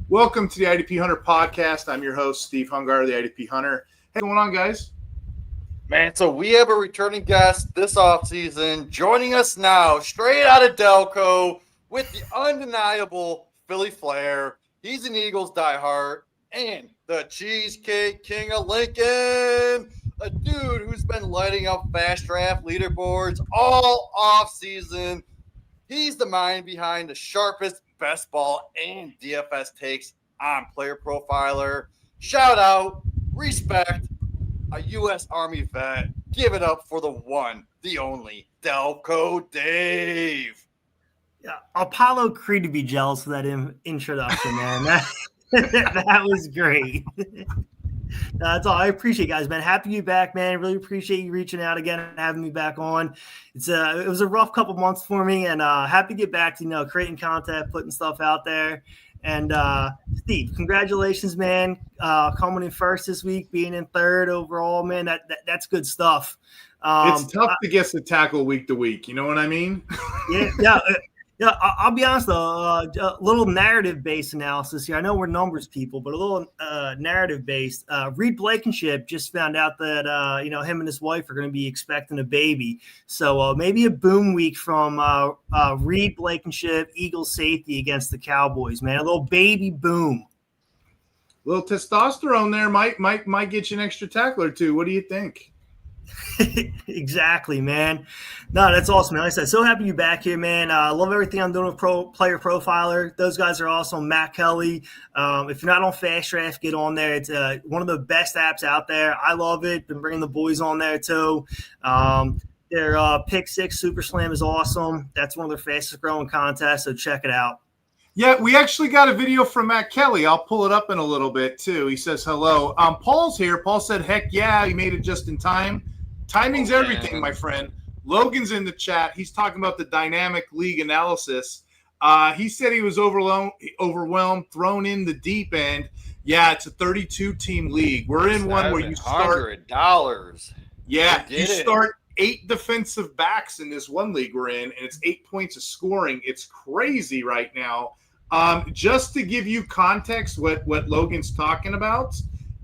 Welcome to the IDP Hunter podcast. I'm your host, Steve Hungar, the IDP Hunter. Hey, what's going on, guys? Man, so we have a returning guest this offseason joining us now, straight out of Delco, with the undeniable Philly flair. He's an Eagles diehard and the Cheesecake King of Lincoln, a dude who's been lighting up fast draft leaderboards all offseason. He's the mind behind the sharpest best ball and DFS takes on Player Profiler. Shout out, respect, a U.S. Army vet. Give it up for the one, the only, Delco Dave. Yeah, Apollo Creed to be jealous of that introduction, man. That was great. That's all. I appreciate it, guys, man. Happy to be back, man. I really appreciate you reaching out again and having me back on. It was a rough couple months for me, and happy to get back to creating content, putting stuff out there. And Steve, congratulations, man. Coming in first this week, being in third overall, man. That's good stuff. It's tough to guess the tackle week to week. You know what I mean? Yeah. Yeah, I'll be honest, though, a little narrative-based analysis here. I know we're numbers people, but a little narrative-based. Reed Blankenship just found out that, him and his wife are going to be expecting a baby. So maybe a boom week from Reed Blankenship, Eagles safety against the Cowboys, man. A little baby boom. A little testosterone there might get you an extra tackle or two. What do you think? Exactly, man. No, that's awesome, man. Like I said, so happy to be back here, man. I love everything I'm doing with Player Profiler. Those guys are awesome. Matt Kelly. If you're not on Fast Draft, get on there. It's one of the best apps out there. I love it. Been bringing the boys on there too. Their Pick Six Super Slam is awesome. That's one of their fastest growing contests, so check it out. Yeah, we actually got a video from Matt Kelly. I'll pull it up in a little bit too. He says hello. Paul's here. Paul said, heck yeah, he made it just in time. Timing's everything, my friend. Logan's in the chat. He's talking about the dynamic league analysis. He said he was overwhelmed, thrown in the deep end. Yeah, it's a 32-team league. We're in one where you start $700. Yeah, you start 8 defensive backs in this one league we're in, and it's 8 points of scoring. It's crazy right now. Just to give you context, what Logan's talking about,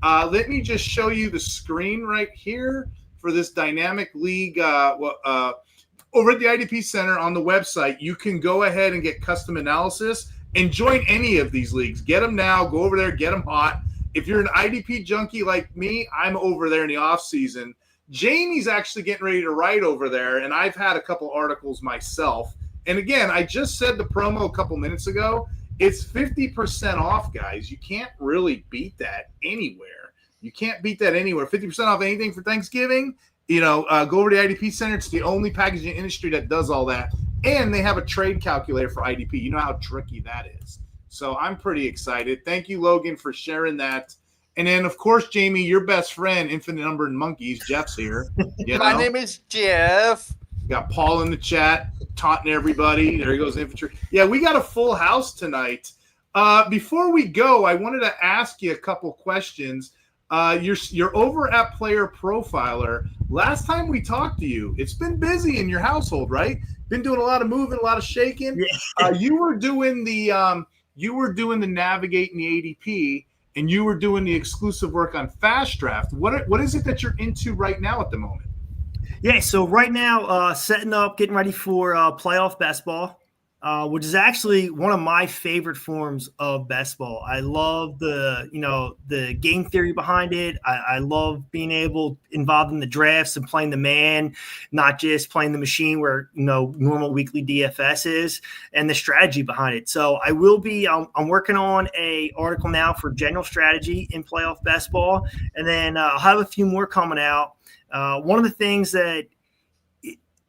let me just show you the screen right here for this dynamic league over at the IDP Center on the website. You can go ahead and get custom analysis and join any of these leagues. Get them now. Go over there. Get them hot. If you're an IDP junkie like me, I'm over there in the off season. Jamie's actually getting ready to write over there, and I've had a couple articles myself. And again, I just said the promo a couple minutes ago. It's 50% off, guys. You can't really beat that anywhere. You can't beat that anywhere. 50% off anything for Thanksgiving. Go over to the IDP Center. It's the only packaging industry that does all that. And they have a trade calculator for IDP. You know how tricky that is. So I'm pretty excited. Thank you, Logan, for sharing that. And then, of course, Jamie, your best friend, Infinite Number of Monkeys, Jeff's here. My name is Jeff. Got Paul in the chat, taunting everybody. There he goes, infantry. Yeah, we got a full house tonight. Before we go, I wanted to ask you a couple questions. You're over at Player Profiler. Last time we talked to you, it's been busy in your household, right? Been doing a lot of moving, a lot of shaking. Yeah. You were doing the navigating the ADP, and you were doing the exclusive work on Fast Draft. What is it that you're into right now at the moment? Yeah, so right now, setting up, getting ready for playoff best ball. Which is actually one of my favorite forms of best ball. I love the game theory behind it. I love being involved in the drafts and playing the man, not just playing the machine where, normal weekly DFS is, and the strategy behind it. So I will be, I'm working on a article now for general strategy in playoff best ball. And then I'll have a few more coming out. One of the things that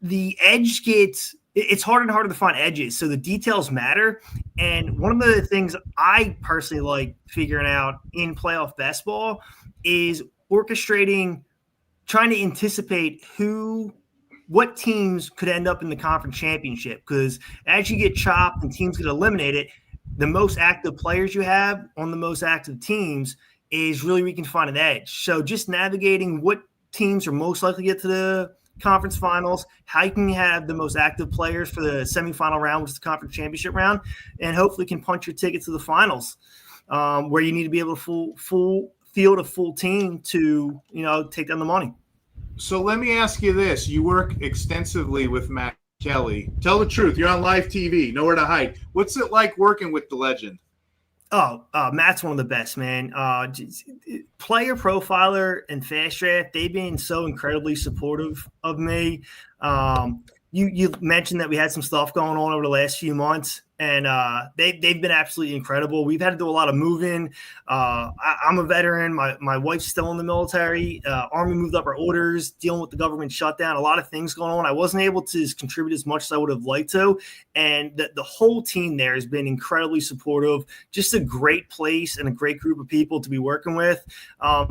the edge gets, it's harder and harder to find edges. So the details matter. And one of the things I personally like figuring out in playoff best ball is orchestrating, trying to anticipate what teams could end up in the conference championship. Because as you get chopped and teams get eliminated, the most active players you have on the most active teams is really where you can find an edge. So just navigating what teams are most likely to get to the conference finals, how you can have the most active players for the semifinal round, which is the conference championship round, and hopefully can punch your ticket to the finals. where you need to be able to full field a full team to, take down the money. So let me ask you this. You work extensively with Matt Kelly. Tell the truth. You're on live TV, nowhere to hide. What's it like working with the legend? Oh, Matt's one of the best, man. Player Profiler and Fast Draft, they've been so incredibly supportive of me. You mentioned that we had some stuff going on over the last few months, and they've been absolutely incredible. We've had to do a lot of moving. I'm a veteran. My wife's still in the military. Army moved up our orders, dealing with the government shutdown, a lot of things going on. I wasn't able to contribute as much as I would have liked to, and the whole team there has been incredibly supportive. Just a great place and a great group of people to be working with.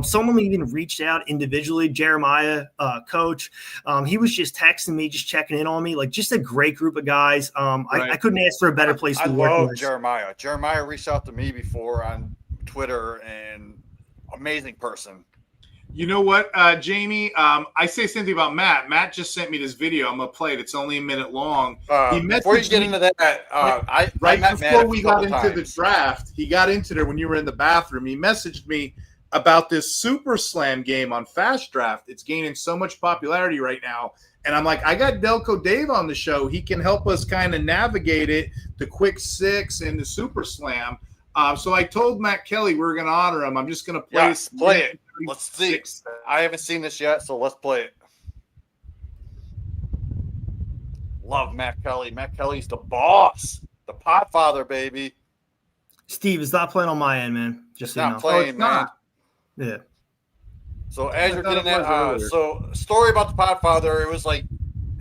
Someone even reached out individually, Jeremiah, coach. He was just texting me, just checking in on me, like just a great group of guys. Right. I couldn't ask for a better place to work. I love Jeremiah. Jeremiah reached out to me before on Twitter, and amazing person. You know what, Jamie? I say something about Matt. Matt just sent me this video. I'm gonna play it. It's only a minute long. Before you get into that, right met before Matt we got into the draft, he got into there when you were in the bathroom. He messaged me about this Super Slam game on Fast Draft. It's gaining so much popularity right now. And I'm like, I got Delco Dave on the show. He can help us kind of navigate it, the quick six and the Super Slam. So I told Matt Kelly we're going to honor him. I'm just going to play it. Play it. Let's see. I haven't seen this yet, so let's play it. Love Matt Kelly. Matt Kelly's the boss, the Podfather, baby. Steve, it's not playing on my end, man. Just it's not playing, man. Yeah. So as you're getting that, so story about the Podfather, it was like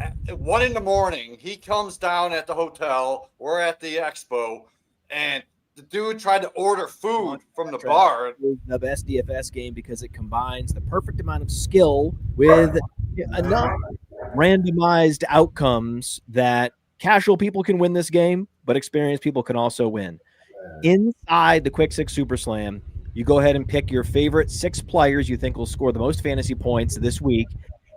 at 1 a.m. He comes down at the hotel. We're at the expo, and the dude tried to order food from the bar. The best DFS game because it combines the perfect amount of skill with enough randomized outcomes that casual people can win this game, but experienced people can also win. Inside the Quick Six Super Slam, you go ahead and pick your favorite 6 players you think will score the most fantasy points this week,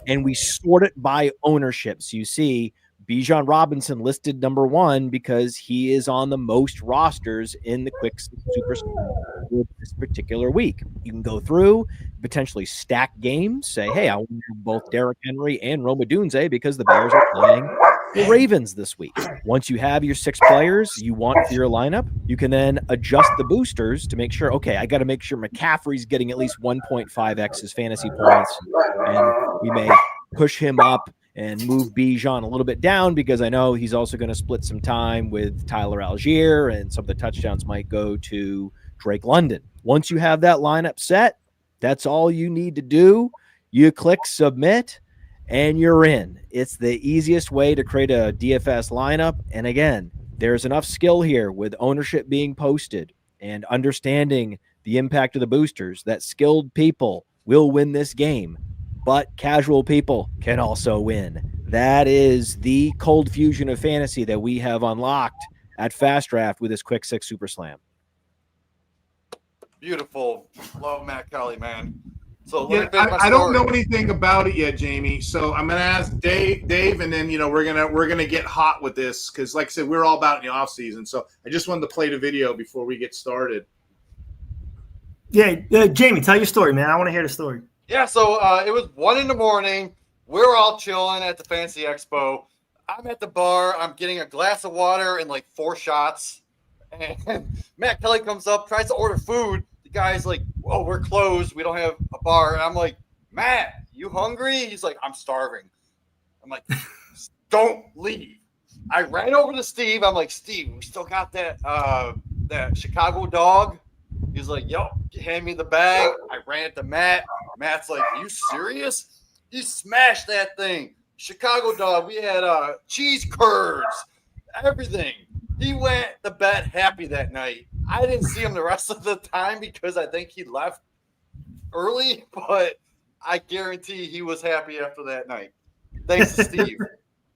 and we sort it by ownership. So you see Bijan Robinson listed number 1 because he is on the most rosters in the Quick Six Super Slam this particular week. You can go through, potentially stack games, say, hey, I want both Derrick Henry and Rome Odunze because the Bears are playing the Ravens this week. Once you have your 6 players you want for your lineup, you can then adjust the boosters to make sure, okay, I got to make sure McCaffrey's getting at least 1.5x his fantasy points, and we may push him up and move Bijan a little bit down because I know he's also going to split some time with Tyler Algier, and some of the touchdowns might go to Drake London. Once you have that lineup set, that's all you need to do. You click submit, and you're in. It's the easiest way to create a DFS lineup. And again, there's enough skill here with ownership being posted and understanding the impact of the boosters that skilled people will win this game, but casual people can also win. That is the cold fusion of fantasy that we have unlocked at Fast Draft with this Quick Six Super Slam. Beautiful. Love Matt Kelly, man. So I don't know anything about it yet, Jamie. So I'm gonna ask Dave, and then we're gonna get hot with this because, like I said, we're all about in the off season. So I just wanted to play the video before we get started. Yeah, Jamie, tell your story, man. I want to hear the story. Yeah, so it was 1 a.m. We're all chilling at the Fancy Expo. I'm at the bar. I'm getting a glass of water and like 4 shots, and Matt Kelly comes up, tries to order food. Guy's like, "Oh, we're closed. We don't have a bar." And I'm like, "Matt, you hungry?" He's like, "I'm starving." I'm like, "Don't leave." I ran over to Steve. I'm like, "Steve, we still got that Chicago dog?" He's like, "Yo, hand me the bag." I ran it to Matt. Matt's like, "Are you serious?" He smashed that thing. Chicago dog. We had cheese curds, everything. He went to bed happy that night. I didn't see him the rest of the time because I think he left early, but I guarantee he was happy after that night. Thanks to Steve.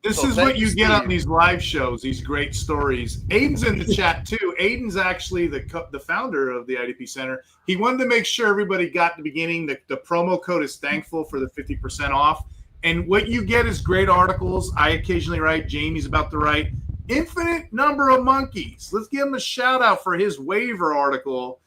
This is what you get on these live shows, these great stories. Aiden's in the chat too. Aiden's actually the founder of the IDP Center. He wanted to make sure everybody got the beginning. The promo code is thankful for the 50% off. And what you get is great articles. I occasionally write. Jamie's about to write. Infinite number of monkeys. Let's give him a shout out for his waiver article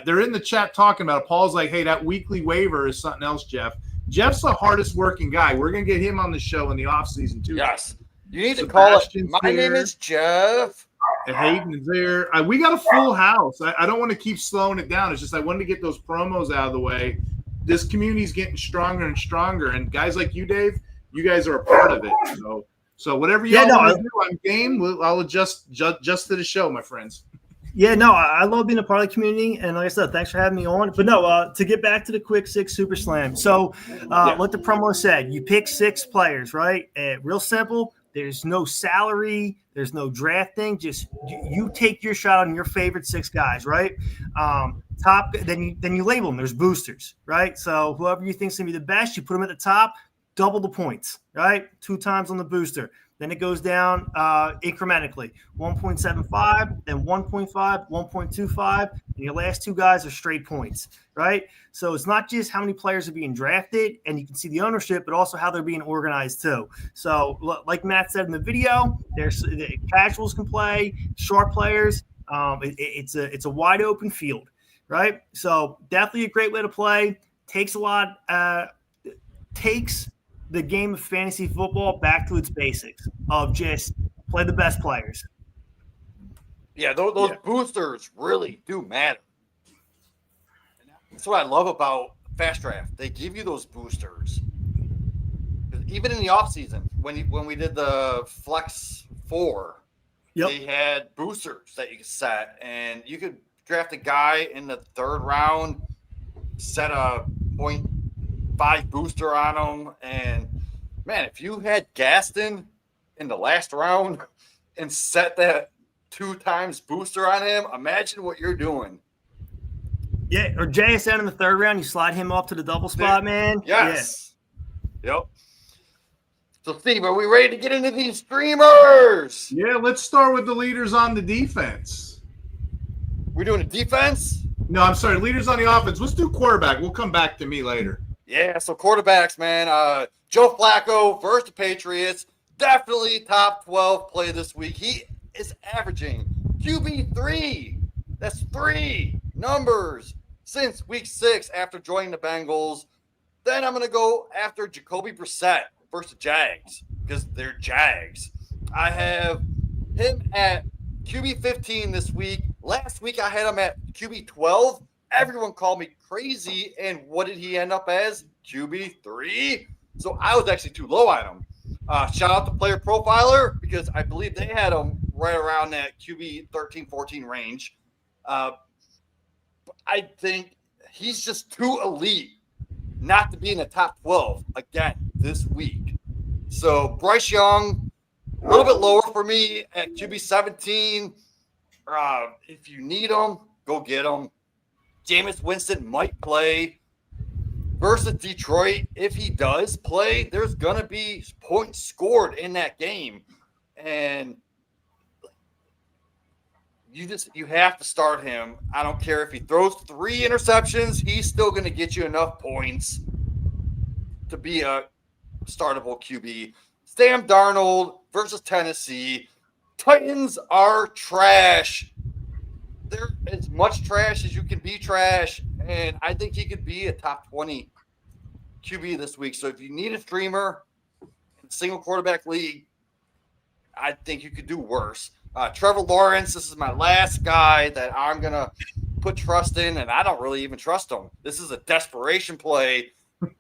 They're in the chat talking about it. Paul's like, hey, that weekly waiver is something else, Jeff. Jeff's the hardest working guy. We're going to get him on the show in the offseason, too. Yes. You need to call it. My name is Jeff. Hayden is there. We got a full house. I don't want to keep slowing it down. It's just I wanted to get those promos out of the way. This community's getting stronger and stronger. And guys like you, Dave, you guys are a part of it. So whatever you want to do, I'm game. I'll adjust to the show, my friends. Yeah, no, I love being a part of the community. And like I said, thanks for having me on. But no, to get back to the Quick Six Super Slam. So what the promo said, you pick 6 players, right? Real simple. There's no salary. There's no drafting. Just you take your shot on your favorite 6 guys, right? Then you label them. There's boosters, right? So whoever you think's gonna be the best, you put them at the top, double the points, right? 2 times on the booster. Then it goes down incrementally, 1.75, then 1.5, 1.25, and your last 2 guys are straight points, right? So it's not just how many players are being drafted, and you can see the ownership, but also how they're being organized too. So like Matt said in the video, the casuals can play, sharp players. It's a wide open field, right? So definitely a great way to play. Takes the game of fantasy football back to its basics of just play the best players. Yeah, those boosters really do matter. That's what I love about Fast Draft. They give you those boosters. Even in the offseason, when we did the Flex 4, they had boosters that you could set, and you could draft a guy in the 3rd round, set a 0.5 booster on him, and man, if you had Gaston in the last round and set that 2 times booster on him, imagine what you're doing. Yeah, or JSN in the 3rd round, you slide him up to the double spot, man. Yes. Yeah. Yep. So, Steve, are we ready to get into these streamers? Yeah, let's start with the leaders on the defense. We're doing a defense? No, I'm sorry, leaders on the offense. Let's do quarterback. We'll come back to me later. Yeah, so quarterbacks, man. Joe Flacco versus the Patriots. Definitely top 12 play this week. He is averaging QB3. That's 3 numbers since week 6 after joining the Bengals. Then I'm going to go after Jacoby Brissett versus the Jags because they're Jags. I have him at QB15 this week. Last week I had him at QB12. Everyone called me crazy, and what did he end up as? QB3. So I was actually too low on him. Shout out to Player Profiler because I believe they had him right around that QB 13-14 range. I think he's just too elite not to be in the top 12 again this week. So Bryce Young, a little bit lower for me at QB 17. If you need him, go get him. Jameis Winston might play versus Detroit. If he does play, there's going to be points scored in that game. And you have to start him. I don't care if he throws 3 interceptions, he's still going to get you enough points to be a startable QB. Sam Darnold versus Tennessee. Titans are trash. They're as much trash as you can be trash, and I think he could be a top 20 QB this week. So if you need a streamer in a single quarterback league, I think you could do worse. Trevor Lawrence, this is my last guy that I'm going to put trust in, and I don't really even trust him. This is a desperation play.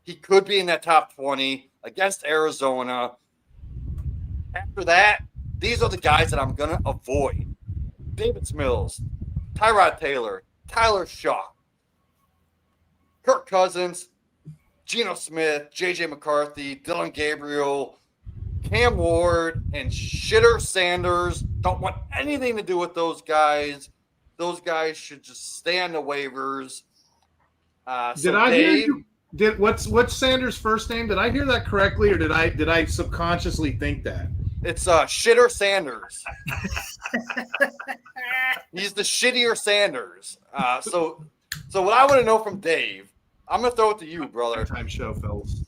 He could be in that top 20 against Arizona. After that, these are the guys that I'm going to avoid. David Mills, Tyrod Taylor, Tyler Shaw, Kirk Cousins, Geno Smith, J.J. McCarthy, Dylan Gabriel, Cam Ward, and Shitter Sanders. Don't want anything to do with those guys. Those guys should just stay on the waivers. Did I hear you? What's Sanders' first name? Did I hear that correctly, or did I subconsciously think that? It's Shitter Sanders. He's the shittier Sanders. So what I want to know from Dave, I'm going to throw it to you, brother. Time show, fellas.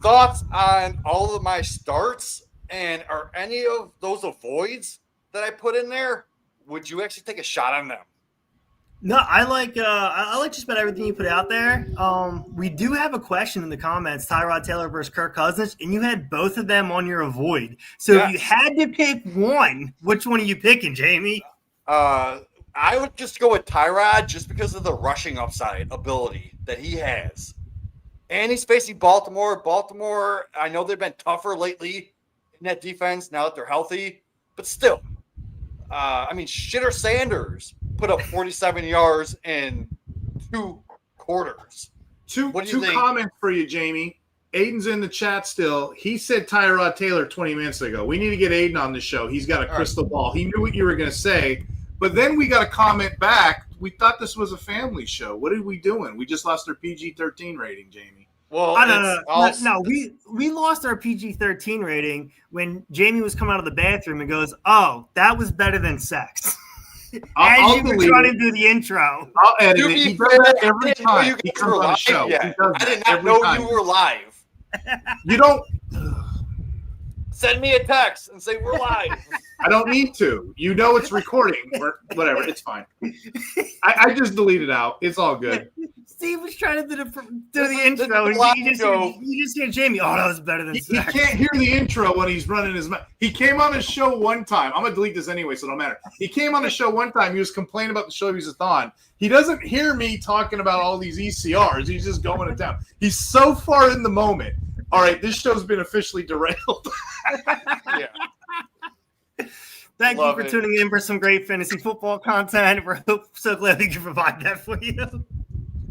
Thoughts on all of my starts, and are any of those avoids that I put in there? Would you actually take a shot on them? No, I like just about everything you put out there. We do have a question in the comments: Tyrod Taylor versus Kirk Cousins, and you had both of them on your avoid. So if you had to pick one, which one are you picking, Jamie? I would just go with Tyrod just because of the rushing upside ability that he has. And he's facing Baltimore. Baltimore, I know they've been tougher lately in that defense now that they're healthy, but still. Shitter Sanders put up 47 yards in 2 quarters. Two comments for you, Jamie. Aiden's in the chat still. He said Tyrod Taylor 20 minutes ago. We need to get Aiden on the show. He's got a crystal ball. He knew what you were going to say. But then we got a comment back. We thought this was a family show. What are we doing? We just lost our PG-13 rating, Jamie. Well, no, we lost our PG-13 rating when Jamie was coming out of the bathroom and goes, "Oh, that was better than sex." As you were trying to do the intro. I'll edit it. He does that every time he comes on the show. I did not know you were live. You don't send me a text and say we're live. I don't need to. You know it's recording. Or whatever. It's fine. I just deleted out. It's all good. Steve was trying to do the intro, and you just hear Jamie. Oh, that was better than sex. He can't hear the intro when he's running his mouth. He came on his show one time. I'm gonna delete this anyway, so it don't matter. He came on the show one time. He was complaining about the show he was on. He doesn't hear me talking about all these ECRs. He's just going to town. He's so far in the moment. All right, this show's been officially derailed. Yeah. Thank you for tuning in for some great fantasy football content. We're so glad we can provide that for you.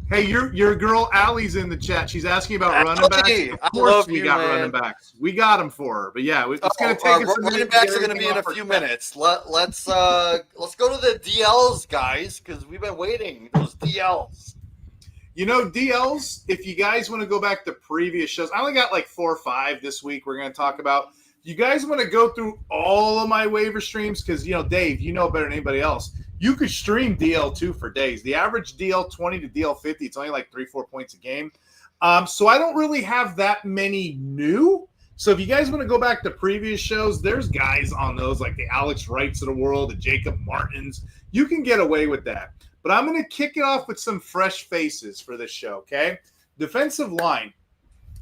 Hey, your girl Allie's in the chat. She's asking about running backs. Of course, we got running backs. We got them for her. But yeah, it's going to take us. Running backs are going to be in a few minutes. Let's go to the DLs, guys, because we've been waiting. Those DLs. You know, DLs. If you guys want to go back to previous shows, I only got like 4 or 5 this week. We're going to talk about. You guys want to go through all of my waiver streams because Dave, you know better than anybody else. You could stream DL2 for days. The average DL20 to DL50, it's only like 3-4 points a game. So I don't really have that many new. So if you guys want to go back to previous shows, there's guys on those like the Alex Wrights of the world, the Jacob Martins. You can get away with that. But I'm going to kick it off with some fresh faces for this show, okay? Defensive line.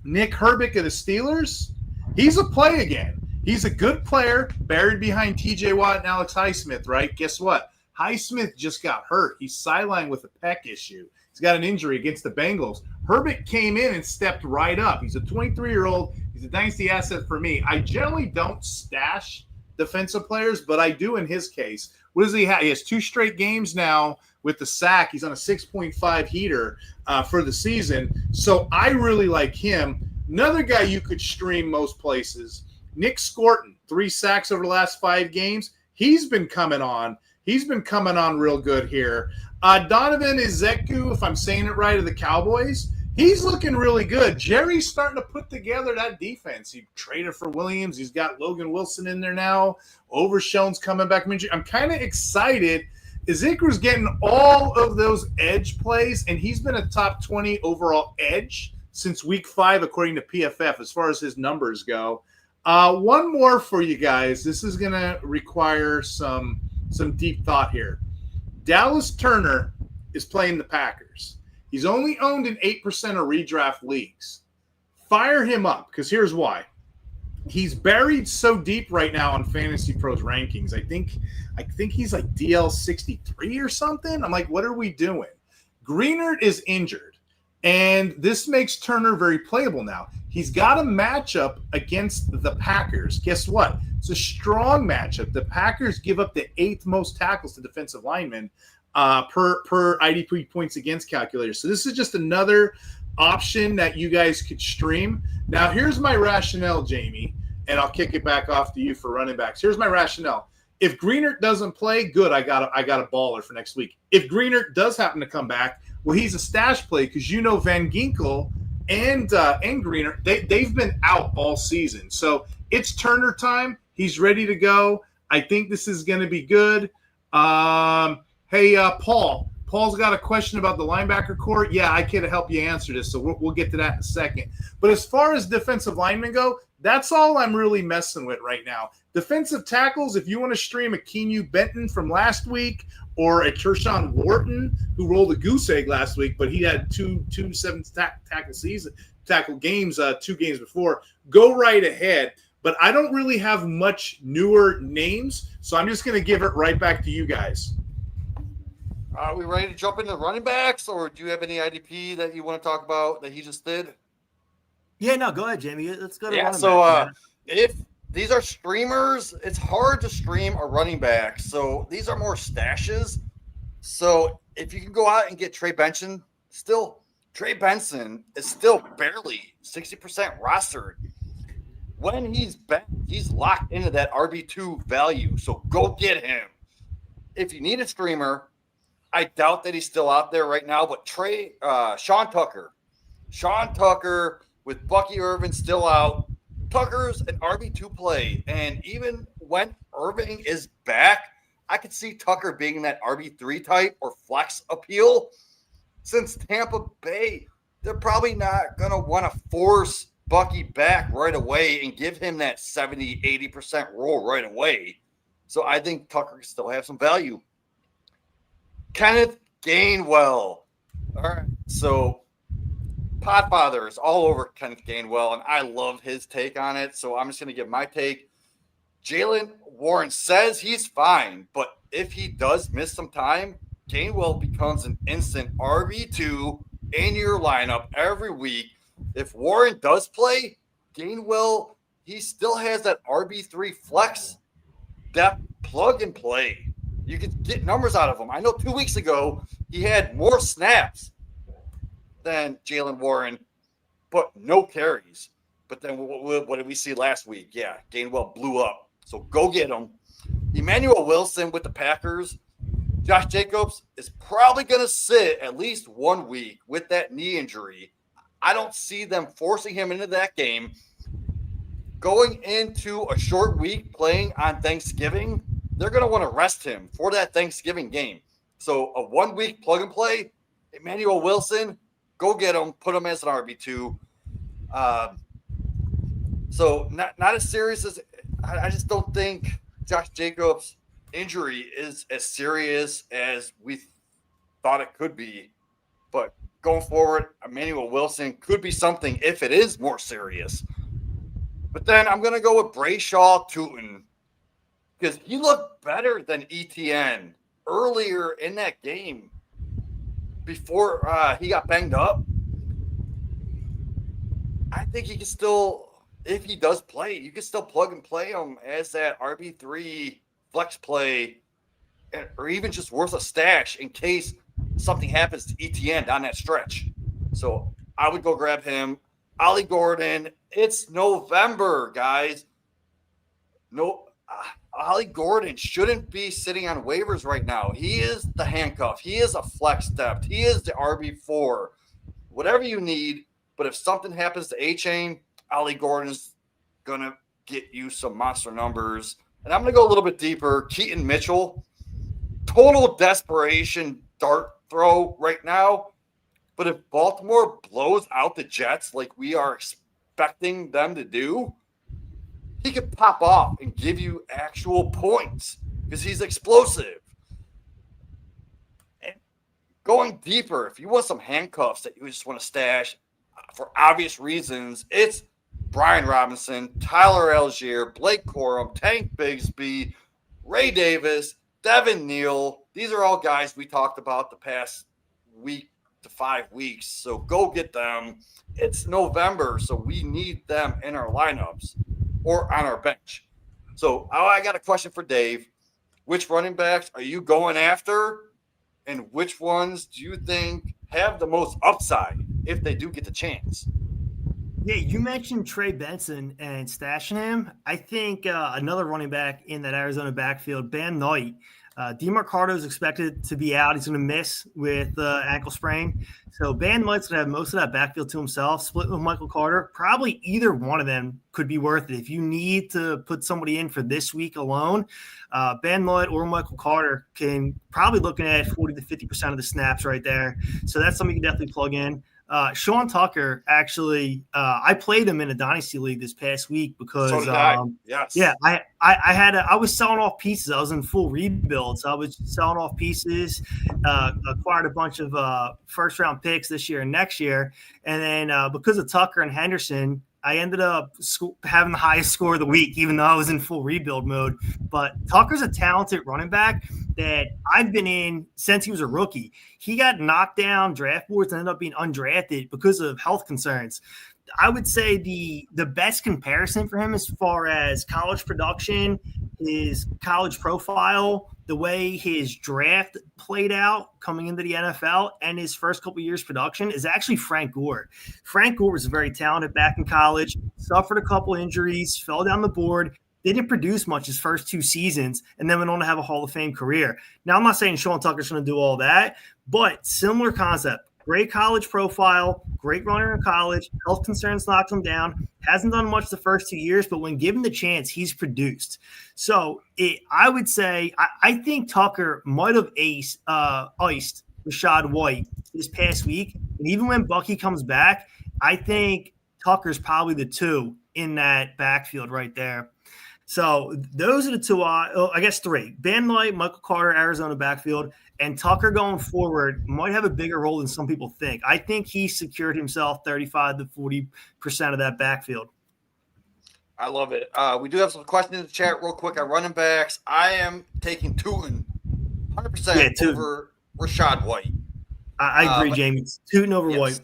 Nick Herbig of the Steelers. He's a play again. He's a good player buried behind TJ Watt and Alex Highsmith, right? Guess what? Highsmith just got hurt. He's sidelined with a pec issue. He's got an injury against the Bengals. Herbig came in and stepped right up. He's a 23-year-old. He's a dynasty asset for me. I generally don't stash defensive players, but I do in his case. What does he have? He has 2 straight games now with the sack. He's on a 6.5 heater for the season. So I really like him. Another guy you could stream most places, Nick Scorton, 3 sacks over the last 5 games. He's been coming on. He's been coming on real good here. Donovan Ezekwu, if I'm saying it right, of the Cowboys, he's looking really good. Jerry's starting to put together that defense. He traded for Williams. He's got Logan Wilson in there now. Overshown's coming back from injury. I'm kind of excited. Ezekwu's getting all of those edge plays, and he's been a top 20 overall edge since week 5, according to PFF, as far as his numbers go. One more for you guys. This is going to require some deep thought here. Dallas Turner is playing the Packers. He's only owned in 8% of redraft leagues. Fire him up, because here's why. He's buried so deep right now on Fantasy Pros rankings. I think he's like DL 63 or something. I'm like, what are we doing? Greenert is injured, and this makes Turner very playable now. He's got a matchup against the Packers. Guess what? It's a strong matchup. The Packers give up the 8th most tackles to defensive linemen per IDP points against calculator. So this is just another option that you guys could stream. Now, here's my rationale, Jamie, and I'll kick it back off to you for running backs. Here's my rationale. If Greenert doesn't play, good, I got a baller for next week. If Greenert does happen to come back, well, he's a stash play because Van Ginkel and Greenert, they've been out all season. So it's Turner time. He's ready to go. I think this is going to be good. Hey, Paul. Paul's got a question about the linebacker core. Yeah, I can help you answer this, so we'll get to that in a second. But as far as defensive linemen go, that's all I'm really messing with right now. Defensive tackles, if you want to stream a Keanu Benton from last week or a Kershawn Wharton who rolled a goose egg last week, but he had two tackle games 2 games before. Go right ahead. But I don't really have much newer names, so I'm just going to give it right back to you guys. Are we ready to jump into running backs, or do you have any IDP that you want to talk about that he just did? Yeah, no, go ahead, Jamie. Let's go to running so back, if these are streamers, it's hard to stream a running back. So these are more stashes. So if you can go out and get Trey Benson, Trey Benson is still barely 60% rostered. When he's back, he's locked into that RB2 value. So go get him. If you need a streamer, I doubt that he's still out there right now, but Sean Tucker with Bucky Irvin still out. Tucker's an RB2 play, and even when Irving is back, I could see Tucker being that RB3 type or flex appeal. Since Tampa Bay, they're probably not going to want to force Bucky back right away and give him that 70-80% role right away. So I think Tucker can still have some value. Kenneth Gainwell. All right. So Podfather is all over Kenneth Gainwell, and I love his take on it. So I'm just going to give my take. Jalen Warren says he's fine, but if he does miss some time, Gainwell becomes an instant RB2 in your lineup every week. If Warren does play, Gainwell, he still has that RB3 flex depth plug and play. You could get numbers out of him. I know 2 weeks ago he had more snaps than Jalen Warren, but no carries. But then what did we see last week? Yeah, Gainwell blew up. So go get him. Emmanuel Wilson with the Packers. Josh Jacobs is probably going to sit at least 1 week with that knee injury. I don't see them forcing him into that game. Going into a short week playing on Thanksgiving, they're going to want to rest him for that Thanksgiving game. So a 1 week plug and play, Emmanuel Wilson, go get him, put him as an RB2. So not as serious as I just don't think Josh Jacobs' injury is as serious as we thought it could be. But going forward, Emmanuel Wilson could be something if it is more serious. But then I'm going to go with Brayshaw Tootin because he looked better than ETN earlier in that game before he got banged up. I think he can still, if he does play, you can still plug and play him as that RB3 flex play or even just worth a stash in case something happens to ETN down that stretch. So I would go grab him. Ollie Gordon, it's November, guys. Ollie Gordon shouldn't be sitting on waivers right now. He is the handcuff. He is a flex depth. He is the RB4. Whatever you need, but if something happens to A-Chain, Ollie Gordon's going to get you some monster numbers. And I'm going to go a little bit deeper. Keaton Mitchell, total desperation dart throw right now. But if Baltimore blows out the Jets like we are expecting them to do, he could pop off and give you actual points because he's explosive. And going deeper, if you want some handcuffs that you just want to stash for obvious reasons, it's Brian Robinson, Tyler Algier, Blake Corum, Tank Bigsby, Ray Davis, Devin Neal. These are all guys we talked about the past week to 5 weeks. So go get them. It's November, so we need them in our lineups or on our bench. So I got a question for Dave. Which running backs are you going after? And which ones do you think have the most upside if they do get the chance? Yeah, you mentioned Trey Benson and stashing him. I think another running back in that Arizona backfield, Bam Knight. DeMarcado is expected to be out. He's going to miss with ankle sprain. So Bam Knight's going to have most of that backfield to himself, split with Michael Carter. Probably either one of them could be worth it. If you need to put somebody in for this week alone, Bam Knight or Michael Carter can probably looking at 40 to 50% of the snaps right there. So that's something you can definitely plug in. Sean Tucker actually, I played him in a dynasty league this past week because, So did I. Yes. yeah, I was selling off pieces. I was in full rebuild, so I was selling off pieces. Acquired a bunch of first round picks this year and next year, and then because of Tucker and Henderson, I ended up having the highest score of the week, even though I was in full rebuild mode. But Tucker's a talented running back that I've been in since he was a rookie. He got knocked down draft boards and ended up being undrafted because of health concerns. I would say the best comparison for him as far as college production, his college profile, the way his draft played out coming into the NFL, and his first couple years production is actually Frank Gore. Frank Gore was very talented back in college, suffered a couple injuries, fell down the board, didn't produce much his first 2 seasons, and then went on to have a Hall of Fame career. Now, I'm not saying Sean Tucker's going to do all that, but similar concept. Great college profile, great runner in college, health concerns knocked him down, hasn't done much the first 2 years, but when given the chance, he's produced. So I would say I think Tucker might have iced Rachaad White this past week. And even when Bucky comes back, I think Tucker's probably the 2 in that backfield right there. So those are the 2, I guess 3. Van Noy, Michael Carter, Arizona backfield, and Tucker going forward might have a bigger role than some people think. I think he secured himself 35 to 40% of that backfield. I love it. We do have some questions in the chat real quick on running backs. I am taking Tootin 100% over Rachaad White. I agree, Jamie. Tootin over White.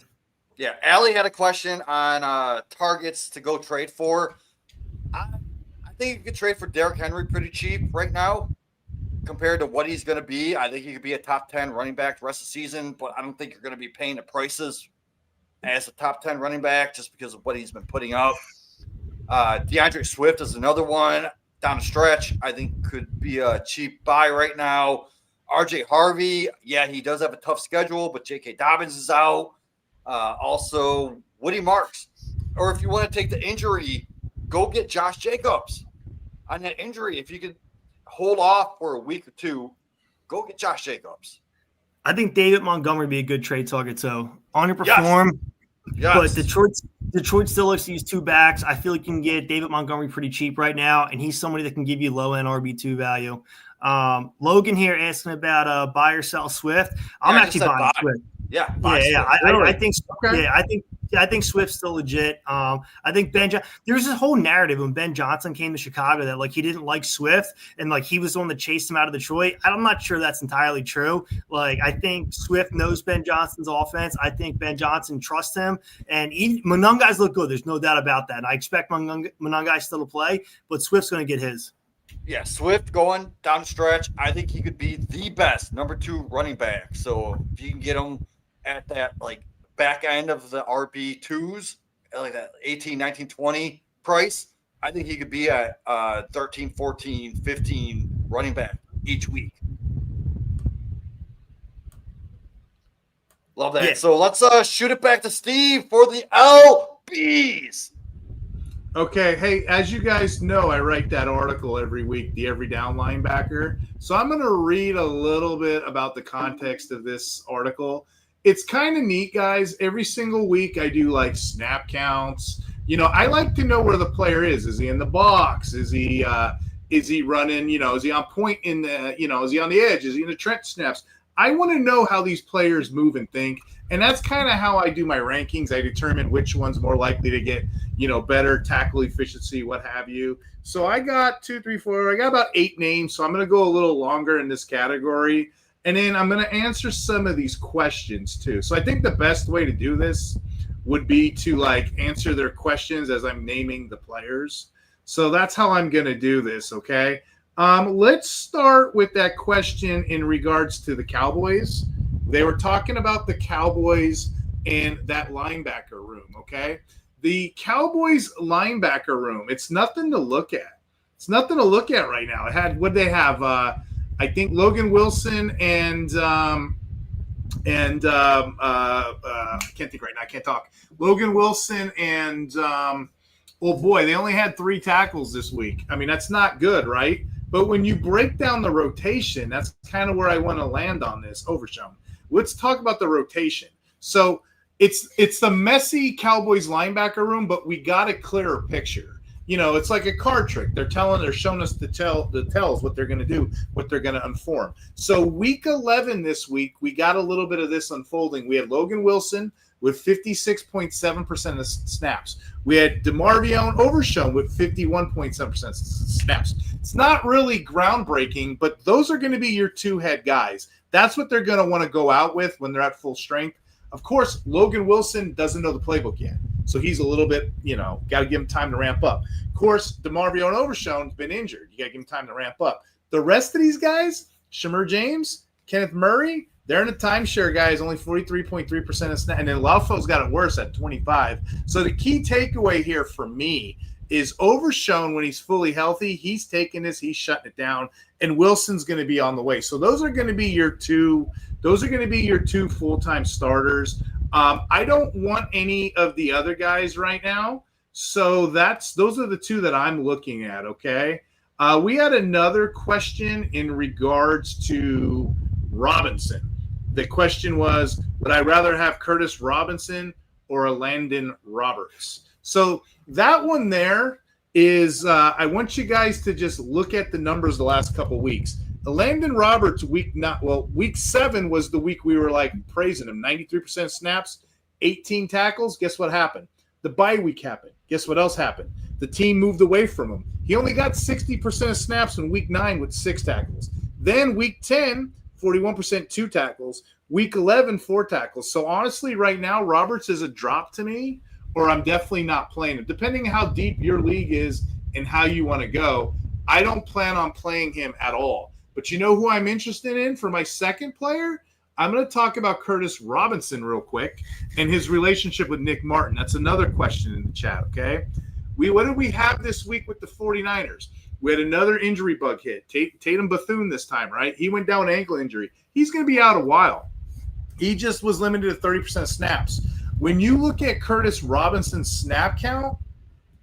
Yeah, Allie had a question on targets to go trade for. I think you could trade for Derrick Henry pretty cheap right now compared to what he's going to be. I think he could be a top 10 running back the rest of the season, but I don't think you're going to be paying the prices as a top 10 running back just because of what he's been putting up. DeAndre Swift is another one down the stretch. I think could be a cheap buy right now. RJ Harvey, yeah, he does have a tough schedule, but J.K. Dobbins is out. Also, Woody Marks. Or if you want to take the injury, go get Josh Jacobs on that injury. If you could hold off for a week or 2, go get Josh Jacobs. I think David Montgomery would be a good trade target. So underperform, but Detroit still looks to use 2 backs. I feel like you can get David Montgomery pretty cheap right now, and he's somebody that can give you low end RB2 value. Logan here asking about buy or sell Swift. I'm actually buying Swift. Yeah. I think Swift's still legit. I think there's this whole narrative when Ben Johnson came to Chicago that like he didn't like Swift and like he was the one that chased him out of Detroit. I'm not sure that's entirely true. Like I think Swift knows Ben Johnson's offense. I think Ben Johnson trusts him, and Monungai's look good. There's no doubt about that. And I expect Monungai still to play, but Swift's going to get his. Yeah, Swift going down the stretch. I think he could be the best number 2 running back. So if you can get him at that like back end of the RB2s, like that 18, 19, 20 price, I think he could be at 13, 14, 15 running back each week. Love that. Yeah. So let's shoot it back to Steve for the LBs. Okay. Hey, as you guys know, I write that article every week, the Every Down Linebacker. So I'm going to read a little bit about the context of this article. It's kind of neat, guys. Every single week I do like snap counts. You know, I like to know where the player is. Is he in the box? Is he running, is he on point in the, is he on the edge? Is he in the trench snaps? I want to know how these players move and think. And that's kind of how I do my rankings. I determine which one's more likely to get, better tackle efficiency, what have you. So I got 2, 3, 4. I got about 8 names. So I'm going to go a little longer in this category. And then I'm going to answer some of these questions too. So I think the best way to do this would be to answer their questions as I'm naming the players. So that's how I'm going to do this. Okay. Let's start with that question in regards to the Cowboys. They were talking about the Cowboys and that linebacker room. Okay. The Cowboys linebacker room. It's nothing to look at. It's nothing to look at right now. What'd they have? I think Logan Wilson and I can't think right now. I can't talk. Logan Wilson and they only had 3 tackles this week. I mean, that's not good, right? But when you break down the rotation, that's kind of where I want to land on this. Overshown. Let's talk about the rotation. So it's the messy Cowboys linebacker room, but we got a clearer picture. It's like a card trick. They're showing us the tells what they're going to do, what they're going to inform. So week 11 this week, we got a little bit of this unfolding. We had Logan Wilson with 56.7% of snaps. We had DeMarvion Overshown with 51.7% snaps. It's not really groundbreaking, but those are going to be your two-head guys. That's what they're going to want to go out with when they're at full strength. Of course, Logan Wilson doesn't know the playbook yet. So he's a little bit, got to give him time to ramp up. Of course, DeMarvion Overshown's been injured. You got to give him time to ramp up. The rest of these guys, Shamir James, Kenneth Murray, they're in a timeshare, guys, only 43.3% of snap. And then Laufo's got it worse at 25. So the key takeaway here for me is Overshown when he's fully healthy. He's taking this. He's shutting it down. And Wilson's going to be on the way. So those are going to be your two full-time starters. I don't want any of the other guys right now. So those are the two that I'm looking at, okay? We had another question in regards to Robinson. The question was, would I rather have Curtis Robinson or a Landon Roberts? So that one there is I want you guys to just look at the numbers the last couple weeks. Landon Roberts, week 7 was the week we were like praising him. 93% snaps, 18 tackles. Guess what happened? The bye week happened. Guess what else happened? The team moved away from him. He only got 60% of snaps in week 9 with 6 tackles. Then week 10, 41%, 2 tackles. Week 11, 4 tackles. So honestly, right now, Roberts is a drop to me, or I'm definitely not playing him. Depending on how deep your league is and how you want to go, I don't plan on playing him at all. But you know who I'm interested in for my second player? I'm going to talk about Curtis Robinson real quick and his relationship with Nick Martin. That's another question in the chat, okay? What did we have this week with the 49ers? We had another injury bug hit. Tatum Bethune this time, right? He went down with ankle injury. He's going to be out a while. He just was limited to 30% of snaps. When you look at Curtis Robinson's snap count,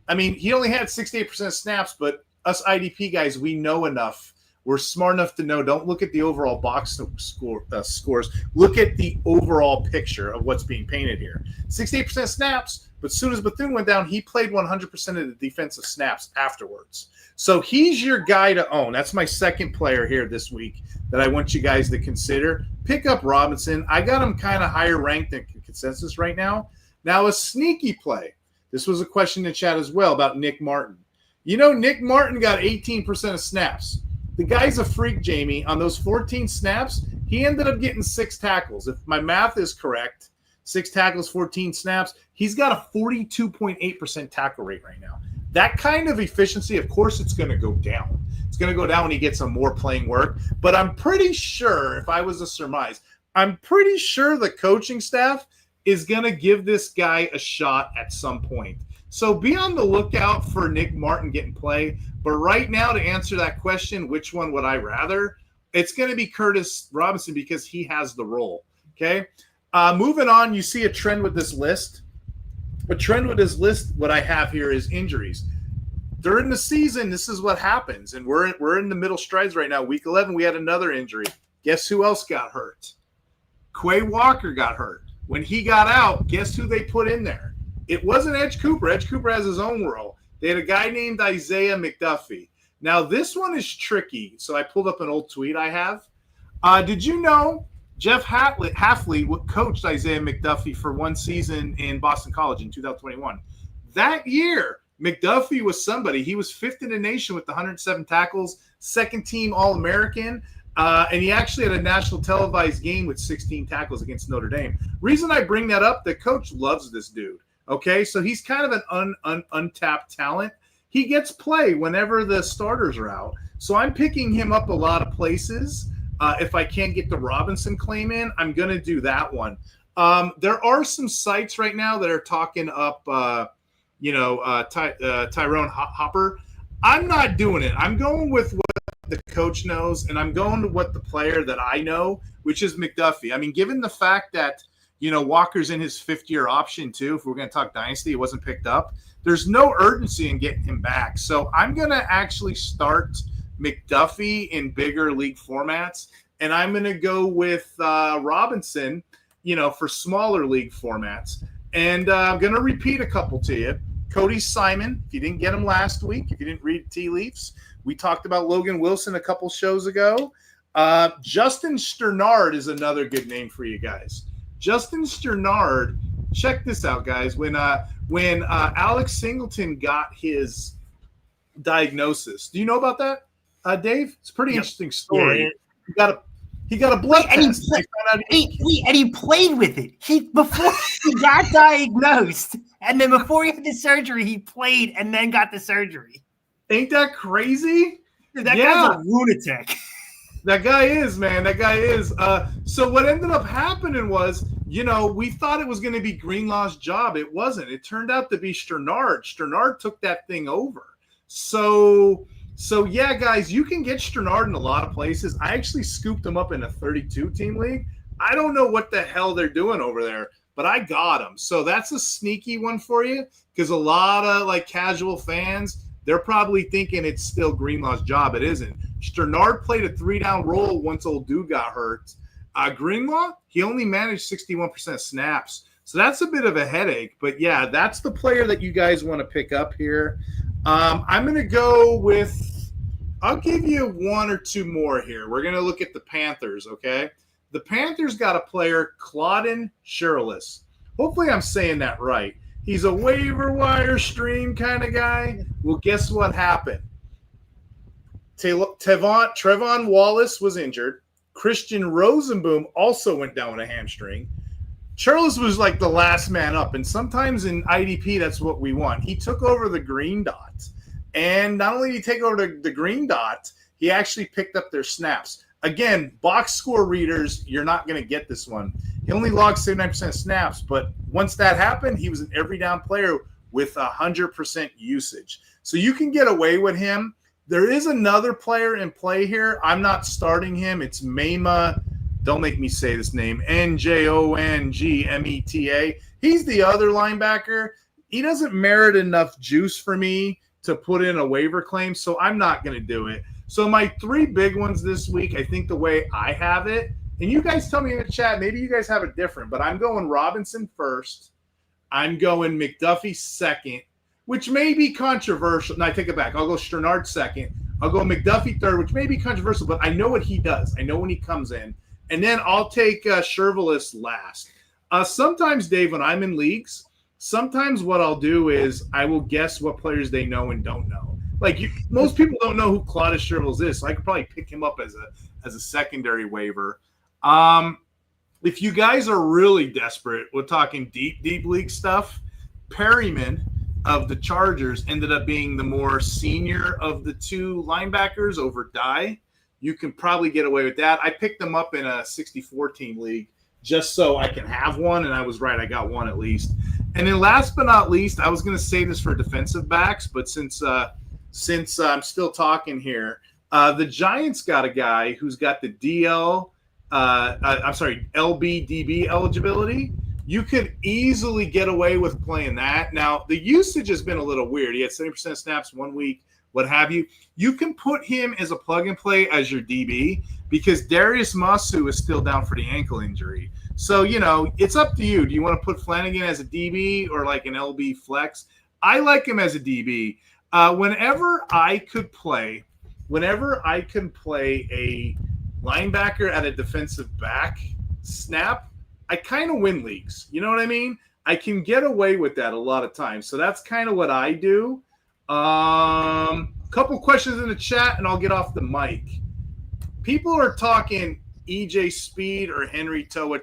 I mean, he only had 68% of snaps, but us IDP guys, we know enough. We're smart enough to know, don't look at the overall box scores. Look at the overall picture of what's being painted here. 68% snaps, but as soon as Bethune went down, he played 100% of the defensive snaps afterwards. So he's your guy to own. That's my second player here this week that I want you guys to consider. Pick up Robinson. I got him kind of higher ranked than consensus right now. Now, a sneaky play. This was a question in the chat as well about Nick Martin. Nick Martin got 18% of snaps. The guy's a freak, Jamie. On those 14 snaps, he ended up getting 6 tackles. If my math is correct, 6 tackles, 14 snaps, he's got a 42.8% tackle rate right now. That kind of efficiency, of course, it's going to go down. It's going to go down when he gets some more playing work. But I'm pretty sure, if I was to surmise, I'm pretty sure the coaching staff is going to give this guy a shot at some point. So be on the lookout for Nick Martin getting play. But right now, to answer that question, which one would I rather? It's going to be Curtis Robinson because he has the role. Okay. Moving on, you see a trend with this list. A trend with this list, what I have here is injuries. During the season, this is what happens. And we're in the middle strides right now. Week 11, we had another injury. Guess who else got hurt? Quay Walker got hurt. When he got out, guess who they put in there? It wasn't Edge Cooper. Edge Cooper has his own role. They had a guy named Isaiah McDuffie. Now, this one is tricky. So I pulled up an old tweet I have. Did you know Jeff Hafley coached Isaiah McDuffie for one season in Boston College in 2021? That year, McDuffie was somebody. He was 5th in the nation with 107 tackles, 2nd team All-American, and he actually had a national televised game with 16 tackles against Notre Dame. Reason I bring that up, the coach loves this dude. Okay, so he's kind of an untapped talent. He gets play whenever the starters are out. So I'm picking him up a lot of places. If I can't get the Robinson claim in, I'm going to do that one. There are some sites right now that are talking up, Tyrone Hopper. I'm not doing it. I'm going with what the coach knows, and I'm going to what the player that I know, which is McDuffie. I mean, given the fact that Walker's in his 5th-year option too. If we're going to talk dynasty, it wasn't picked up. There's no urgency in getting him back. So I'm going to actually start McDuffie in bigger league formats, and I'm going to go with Robinson. for smaller league formats. And I'm going to repeat a couple to you. Cody Simon, if you didn't get him last week, if you didn't read Tea Leaves, we talked about Logan Wilson a couple shows ago. Justin Sternard is another good name for you guys. Justin Sternard, check this out, guys. When Alex Singleton got his diagnosis, do you know about that, Dave? It's a pretty interesting story. Yeah. He got a blood test. And he played with it. Before he got diagnosed, and then before he had the surgery, he played and then got the surgery. Ain't that crazy? Dude, that guy's a lunatic. That guy is, man. That guy is. So what ended up happening was, we thought it was going to be Greenlaw's job. It wasn't. It turned out to be Sternard. Sternard took that thing over. So yeah, guys, you can get Sternard in a lot of places. I actually scooped him up in a 32-team league. I don't know what the hell they're doing over there, but I got him. So that's a sneaky one for you, because a lot of casual fans, they're probably thinking it's still Greenlaw's job. It isn't. Sternard played a 3-down role once old dude got hurt. Greenlaw, he only managed 61% snaps. So that's a bit of a headache. But yeah, that's the player that you guys want to pick up here. I'm going to go with, I'll give you one or two more here. We're going to look at the Panthers, okay? The Panthers got a player, Claudin Shirless. Hopefully I'm saying that right. He's a waiver wire stream kind of guy. Well, guess what happened? Trevon Wallace was injured. Christian Rosenboom also went down with a hamstring. Charles was like the last man up, and sometimes in IDP, that's what we want. He took over the green dot, and not only did he take over the green dot, he actually picked up their snaps. Again, box score readers, you're not going to get this one. He only logged 79% snaps, but once that happened, he was an every down player with 100% usage. So you can get away with him. There is another player in play here. I'm not starting him. It's Mema. Don't make me say this name. Njongmeta. He's the other linebacker. He doesn't merit enough juice for me to put in a waiver claim, so I'm not going to do it. So my three big ones this week, I think the way I have it, and you guys tell me in the chat, maybe you guys have it different, but I'm going Robinson first. I'm going McDuffie second, which may be controversial. No, I take it back. I'll go Sternard second. I'll go McDuffie third, which may be controversial, but I know what he does. I know when he comes in. And then I'll take Shervelis last. Sometimes, Dave, when I'm in leagues, sometimes what I'll do is I will guess what players they know and don't know. Most people don't know who Claudius Shervelis is, so I could probably pick him up as a secondary waiver. If you guys are really desperate, we're talking deep league stuff. Perryman of the Chargers ended up being the more senior of the two linebackers over Dye. You can probably get away with that. I picked them up in a 64-team league just so I can have one, and I was right. I got one at least. And then last but not least, I was going to save this for defensive backs, but since I'm still talking here, the Giants got a guy who's got the LBDB eligibility. You could easily get away with playing that. Now, the usage has been a little weird. He had 70% snaps 1 week, what have you. You can put him as a plug and play as your DB because Darius Masu is still down for the ankle injury. So, it's up to you. Do you want to put Flanagan as a DB or like an LB flex? I like him as a DB. Whenever I can play a linebacker at a defensive back snap, I kind of win leagues. You know what I mean? I can get away with that a lot of times. So that's kind of what I do. Couple questions in the chat, and I'll get off the mic. People are talking EJ Speed or Henry Toa.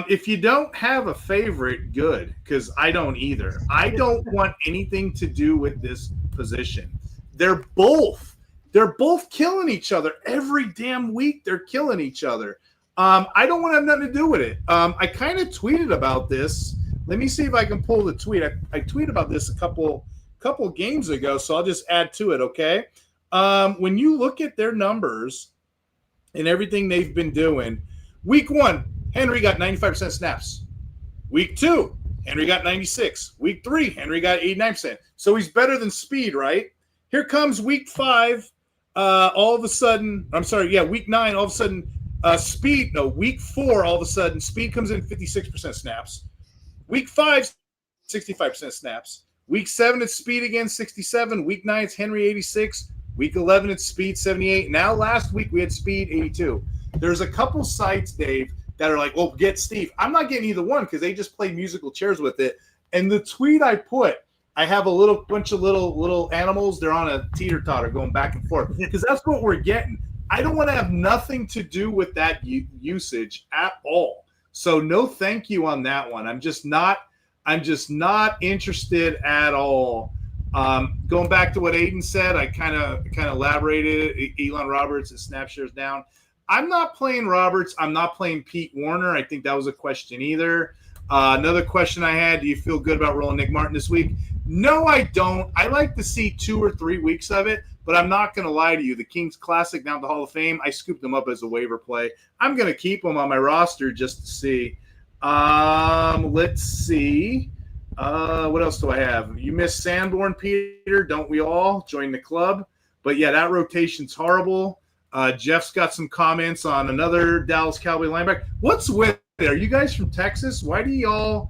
If you don't have a favorite, good, because I don't either. I don't want anything to do with this position. They're both killing each other every damn week. They're killing each other. I don't want to have nothing to do with it. I kind of tweeted about this. Let me see if I can pull the tweet. I tweeted about this a couple games ago, so I'll just add to it, okay? When you look at their numbers and everything they've been doing, week 1, Henry got 95% snaps. Week 2, Henry got 96. Week 3, Henry got 89%. So he's better than Speed, right? Here comes week 5. all of a sudden, week 9, all of a sudden, week 4, all of a sudden, speed comes in 56% snaps. Week 5, 65% snaps. Week 7, it's speed again, 67. Week 9, it's Henry, 86. Week 11, it's speed, 78. Now, last week, we had speed, 82. There's a couple sites, Dave, that are like, well, get Steve. I'm not getting either one because they just play musical chairs with it. And the tweet I put, I have a bunch of little animals. They're on a teeter-totter going back and forth because that's what we're getting. I don't want to have nothing to do with that usage at all. So no thank you on that one. I'm just not interested at all. Going back to what Aiden said, I kind of elaborated. Elon Roberts and snap shares down. I'm not playing Roberts. I'm not playing Pete Warner. I think that was a question either. Another question I had, do you feel good about rolling Nick Martin this week? No, I don't. I like to see 2 or 3 weeks of it, but I'm not going to lie to you. The Kings Classic down to Hall of Fame, I scooped them up as a waiver play. I'm going to keep them on my roster just to see. Let's see. What else do I have? You missed Sanborn, Peter. Don't we all? Join the club. But, yeah, that rotation's horrible. Jeff's got some comments on another Dallas Cowboy linebacker. What's with it? Are you guys from Texas? Why do y'all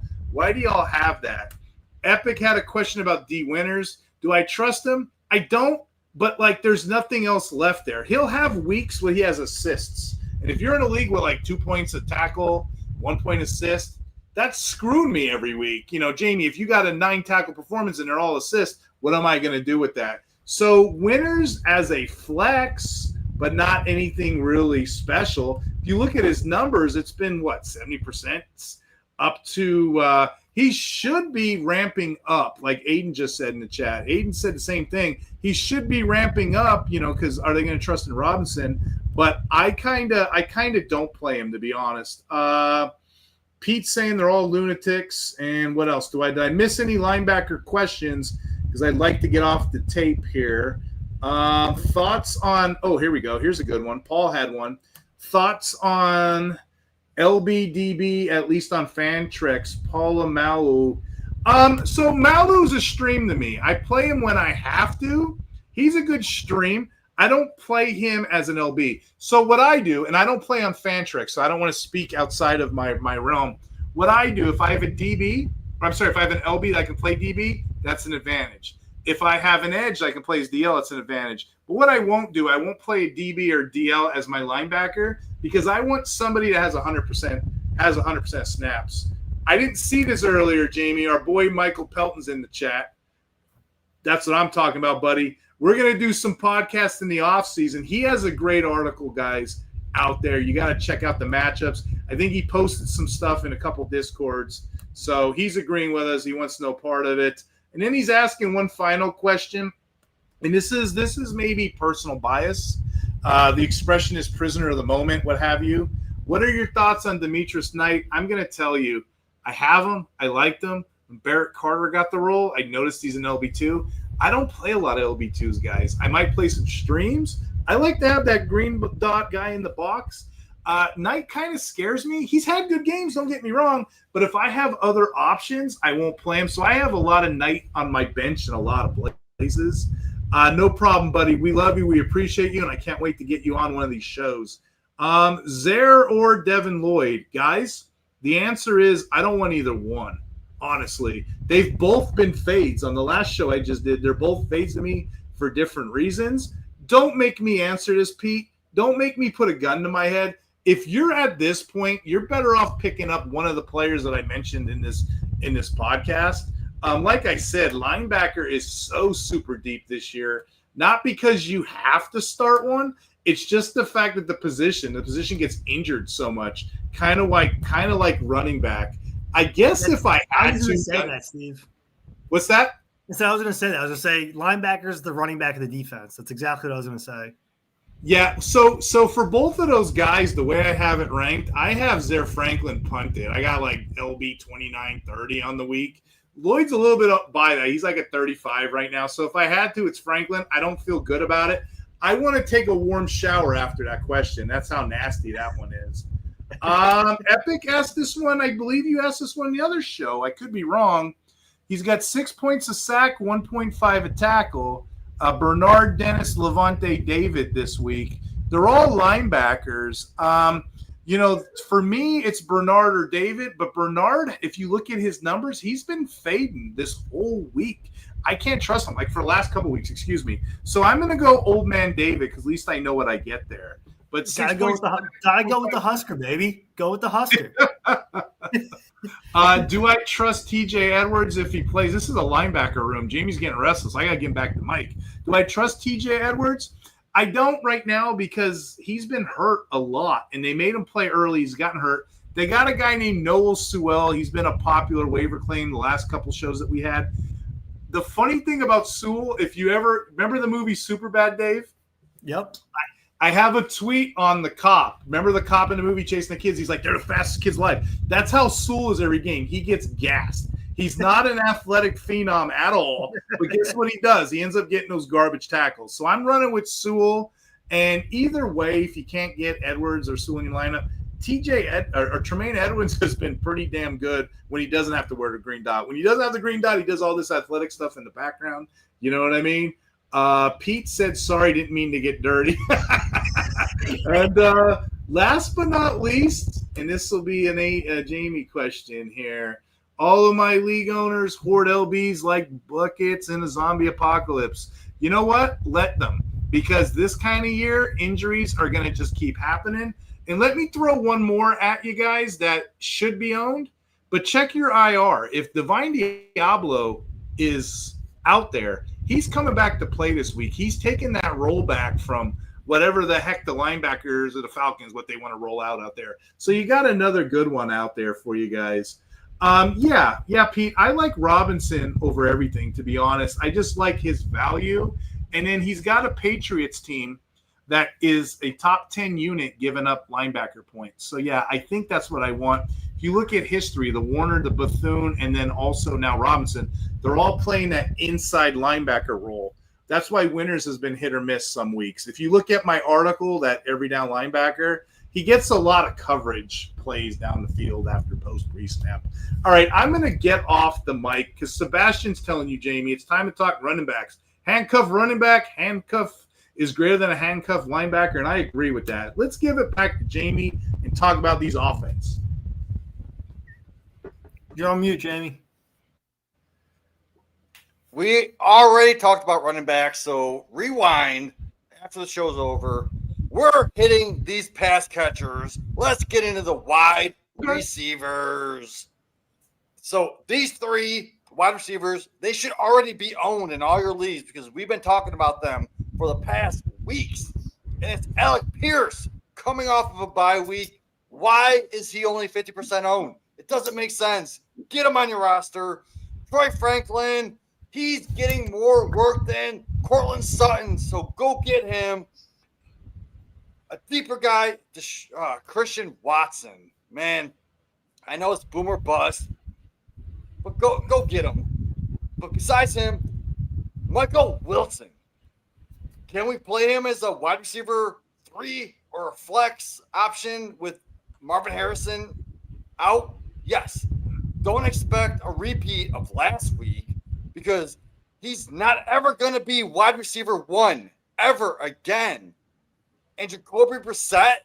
have that? Epic had a question about D Winters. Do I trust him? I don't, but there's nothing else left there. He'll have weeks where he has assists. And if you're in a league with 2 points a tackle, 1 point assist, that's screwing me every week. Jamie, if you got a 9 tackle performance and they're all assists, what am I going to do with that? So Winters as a flex, but not anything really special. If you look at his numbers, it's been 70% up to he should be ramping up, like Aiden just said in the chat. Aiden said the same thing. He should be ramping up, because are they going to trust in Robinson? But I kind of don't play him, to be honest. Pete's saying they're all lunatics. And what else? Did I miss any linebacker questions? Because I'd like to get off the tape here. Thoughts on – here we go. Here's a good one. Paul had one. Thoughts on – LBDB, at least on Fantrix, Paula Malu. So Malu's a stream to me. I play him when I have to. He's a good stream. I don't play him as an LB. So what I do, and I don't play on Fantrix, so I don't want to speak outside of my realm. What I do, if I have a DB, if I have an LB that I can play DB, that's an advantage. If I have an edge I can play as DL, it's an advantage. But what I won't do, I won't play a DB or DL as my linebacker because I want somebody that has 100% snaps. I didn't see this earlier, Jamie. Our boy Michael Pelton's in the chat. That's what I'm talking about, buddy. We're going to do some podcasts in the offseason. He has a great article, guys, out there. You got to check out the matchups. I think he posted some stuff in a couple Discords. So he's agreeing with us. He wants no part of it. And then he's asking one final question. And this is maybe personal bias. The expression is prisoner of the moment, what have you. What are your thoughts on Demetrius Knight? I'm going to tell you, I have him. I liked him. When Barrett Carter got the role, I noticed he's an LB2. I don't play a lot of LB2s, guys. I might play some streams. I like to have that green dot guy in the box. Knight kind of scares me. He's had good games, don't get me wrong. But if I have other options, I won't play him. So I have a lot of Knight on my bench in a lot of places. No problem, buddy. We love you. We appreciate you. And I can't wait to get you on one of these shows. Zaire or Devin Lloyd? Guys, the answer is I don't want either one, honestly. They've both been fades. On the last show I just did, they're both fades to me for different reasons. Don't make me answer this, Pete. Don't make me put a gun to my head. If you're at this point, you're better off picking up one of the players that I mentioned in this podcast. Like I said, linebacker is so super deep this year, not because you have to start one. It's just the fact that the position gets injured so much, kind of like running back. I guess if I had to say that, Steve. What's that? So I was going to say that. I was going to say linebacker's the running back of the defense. That's exactly what I was going to say. Yeah, so for both of those guys, the way I have it ranked, I have Zaire Franklin punted. I got like LB 29-30 on the week. Lloyd's a little bit up by that. He's like at 35 right now. So if I had to, it's Franklin. I don't feel good about it. I want to take a warm shower after that question. That's how nasty that one is. Epic asked this one. I believe you asked this one the other show. I could be wrong. He's got 6 points a sack, 1.5 a tackle. Bernard, Dennis, Levante, David this week. They're all linebackers. For me, it's Bernard or David. But Bernard, if you look at his numbers, he's been fading this whole week. I can't trust him, like for the last couple weeks, excuse me. So I'm going to go old man David because at least I know what I get there. But gotta go with the Husker, baby. Go with the Husker. Do I trust TJ Edwards if he plays? This is a linebacker room. Jamie's getting restless. I got to get back to Mike. Do I trust TJ Edwards? I don't right now because he's been hurt a lot, and they made him play early. He's gotten hurt. They got a guy named Noel Sewell. He's been a popular waiver claim the last couple shows that we had. The funny thing about Sewell, if you ever remember the movie Superbad, Dave? Yep. I have a tweet on the cop. Remember the cop in the movie chasing the kids? He's like, they're the fastest kids alive. That's how Sewell is every game. He gets gassed. He's not an athletic phenom at all. But guess what he does? He ends up getting those garbage tackles. So I'm running with Sewell. And either way, if you can't get Edwards or Sewell in your lineup, Tremaine Edwards has been pretty damn good when he doesn't have to wear the green dot. When he doesn't have the green dot, he does all this athletic stuff in the background. You know what I mean? Pete said, sorry, didn't mean to get dirty. And last but not least, and this will be a Jamie question here. All of my league owners hoard LBs like buckets in a zombie apocalypse. You know what? Let them. Because this kind of year, injuries are going to just keep happening. And let me throw one more at you guys that should be owned. But check your IR. If Divine Diablo is out there, he's coming back to play this week. He's taking that rollback from whatever the heck the linebackers or the Falcons, what they want to roll out there. So you got another good one out there for you guys. Yeah, Pete, I like Robinson over everything, to be honest. I just like his value. And then he's got a Patriots team that is a top 10 unit giving up linebacker points. So, yeah, I think that's what I want. If you look at history, the Warner, the Bethune, and then also now Robinson, they're all playing that inside linebacker role. That's why Winters has been hit or miss some weeks. If you look at my article, that every down linebacker, he gets a lot of coverage plays down the field after post pre-snap. All right, I'm going to get off the mic because Sebastian's telling you, Jamie, it's time to talk running backs. Handcuff running back, handcuff is greater than a handcuff linebacker, and I agree with that. Let's give it back to Jamie and talk about these offense. You're on mute, Jamie. We already talked about running backs, so rewind after the show's over. We're hitting these pass catchers. Let's get into the wide receivers. So these three wide receivers, they should already be owned in all your leagues because we've been talking about them for the past weeks. And it's Alec Pierce coming off of a bye week. Why is he only 50% owned? It doesn't make sense. Get him on your roster. Troy Franklin, he's getting more work than Cortland Sutton, so go get him. A deeper guy, Christian Watson. Man, I know it's boomer bust, but go get him. But besides him, Michael Wilson. Can we play him as a wide receiver 3 or a flex option with Marvin Harrison out? Yes. Don't expect a repeat of last week because he's not ever going to be wide receiver 1 ever again. And Jacoby Brissett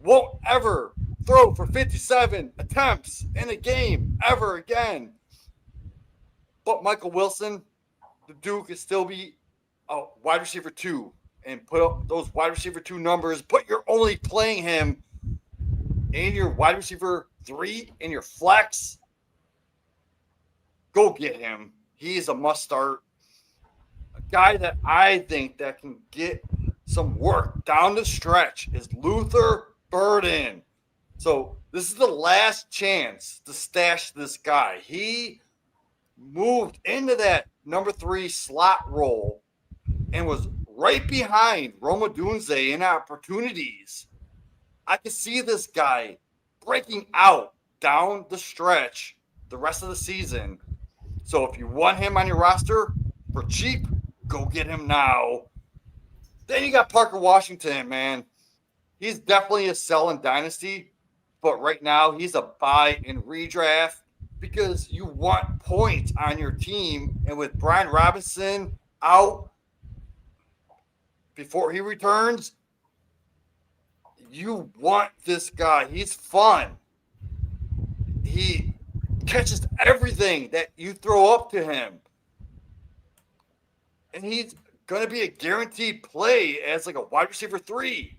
won't ever throw for 57 attempts in a game ever again. But Michael Wilson, the Duke, can still be a wide receiver 2 and put up those wide receiver 2 numbers, but you're only playing him in your wide receiver 3 in your flex. Go get him. He is a must start. A guy that I think that can get some work down the stretch is Luther Burden. So this is the last chance to stash this guy. He moved into that number 3 slot role and was right behind Roma Dunze in opportunities. I can see this guy breaking out down the stretch the rest of the season. So if you want him on your roster for cheap, go get him now. Then you got Parker Washington, man. He's definitely a sell in Dynasty, but right now he's a buy and redraft because you want points on your team. And with Brian Robinson out, before he returns, you want this guy. He's fun. He catches everything that you throw up to him. And he's going to be a guaranteed play as like a wide receiver 3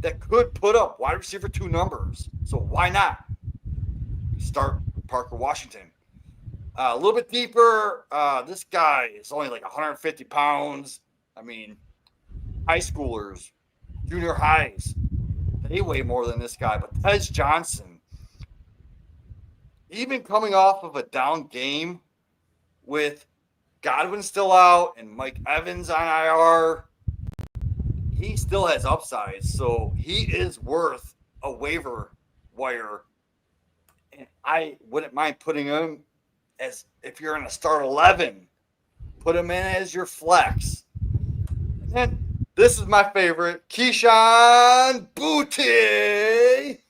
that could put up wide receiver 2 numbers. So why not start Parker Washington? A little bit deeper, this guy is only like 150 pounds. I mean, high schoolers, junior highs, they weigh more than this guy. But Tez Johnson, even coming off of a down game with Godwin still out and Mike Evans on IR, he still has upside. So he is worth a waiver wire. And I wouldn't mind putting him as, if you're in a start 11, put him in as your flex. And then this is my favorite, Keyshawn Boutte,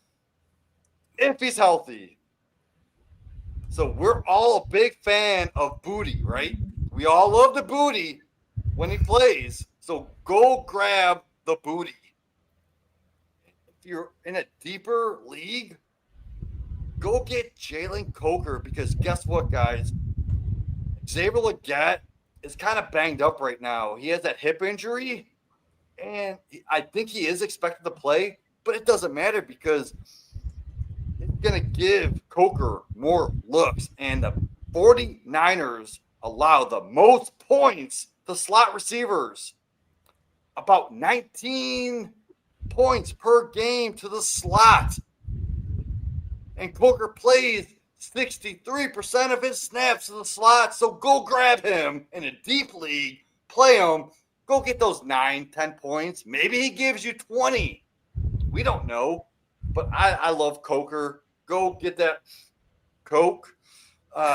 if he's healthy. So we're all a big fan of Booty, right? We all love the Booty when he plays. So go grab the Booty. If you're in a deeper league, go get Jalen Coker, because guess what, guys? Xavier Legette is kind of banged up right now. He has that hip injury, and I think he is expected to play, but it doesn't matter because it's going to give Coker more looks. And the 49ers allow the most points to slot receivers, about 19 points per game to the slot. And Coker plays 63% of his snaps in the slot. So go grab him in a deep league, play him, go get those 9, 10 points. Maybe he gives you 20. We don't know. But I love Coker. Go get that Coke.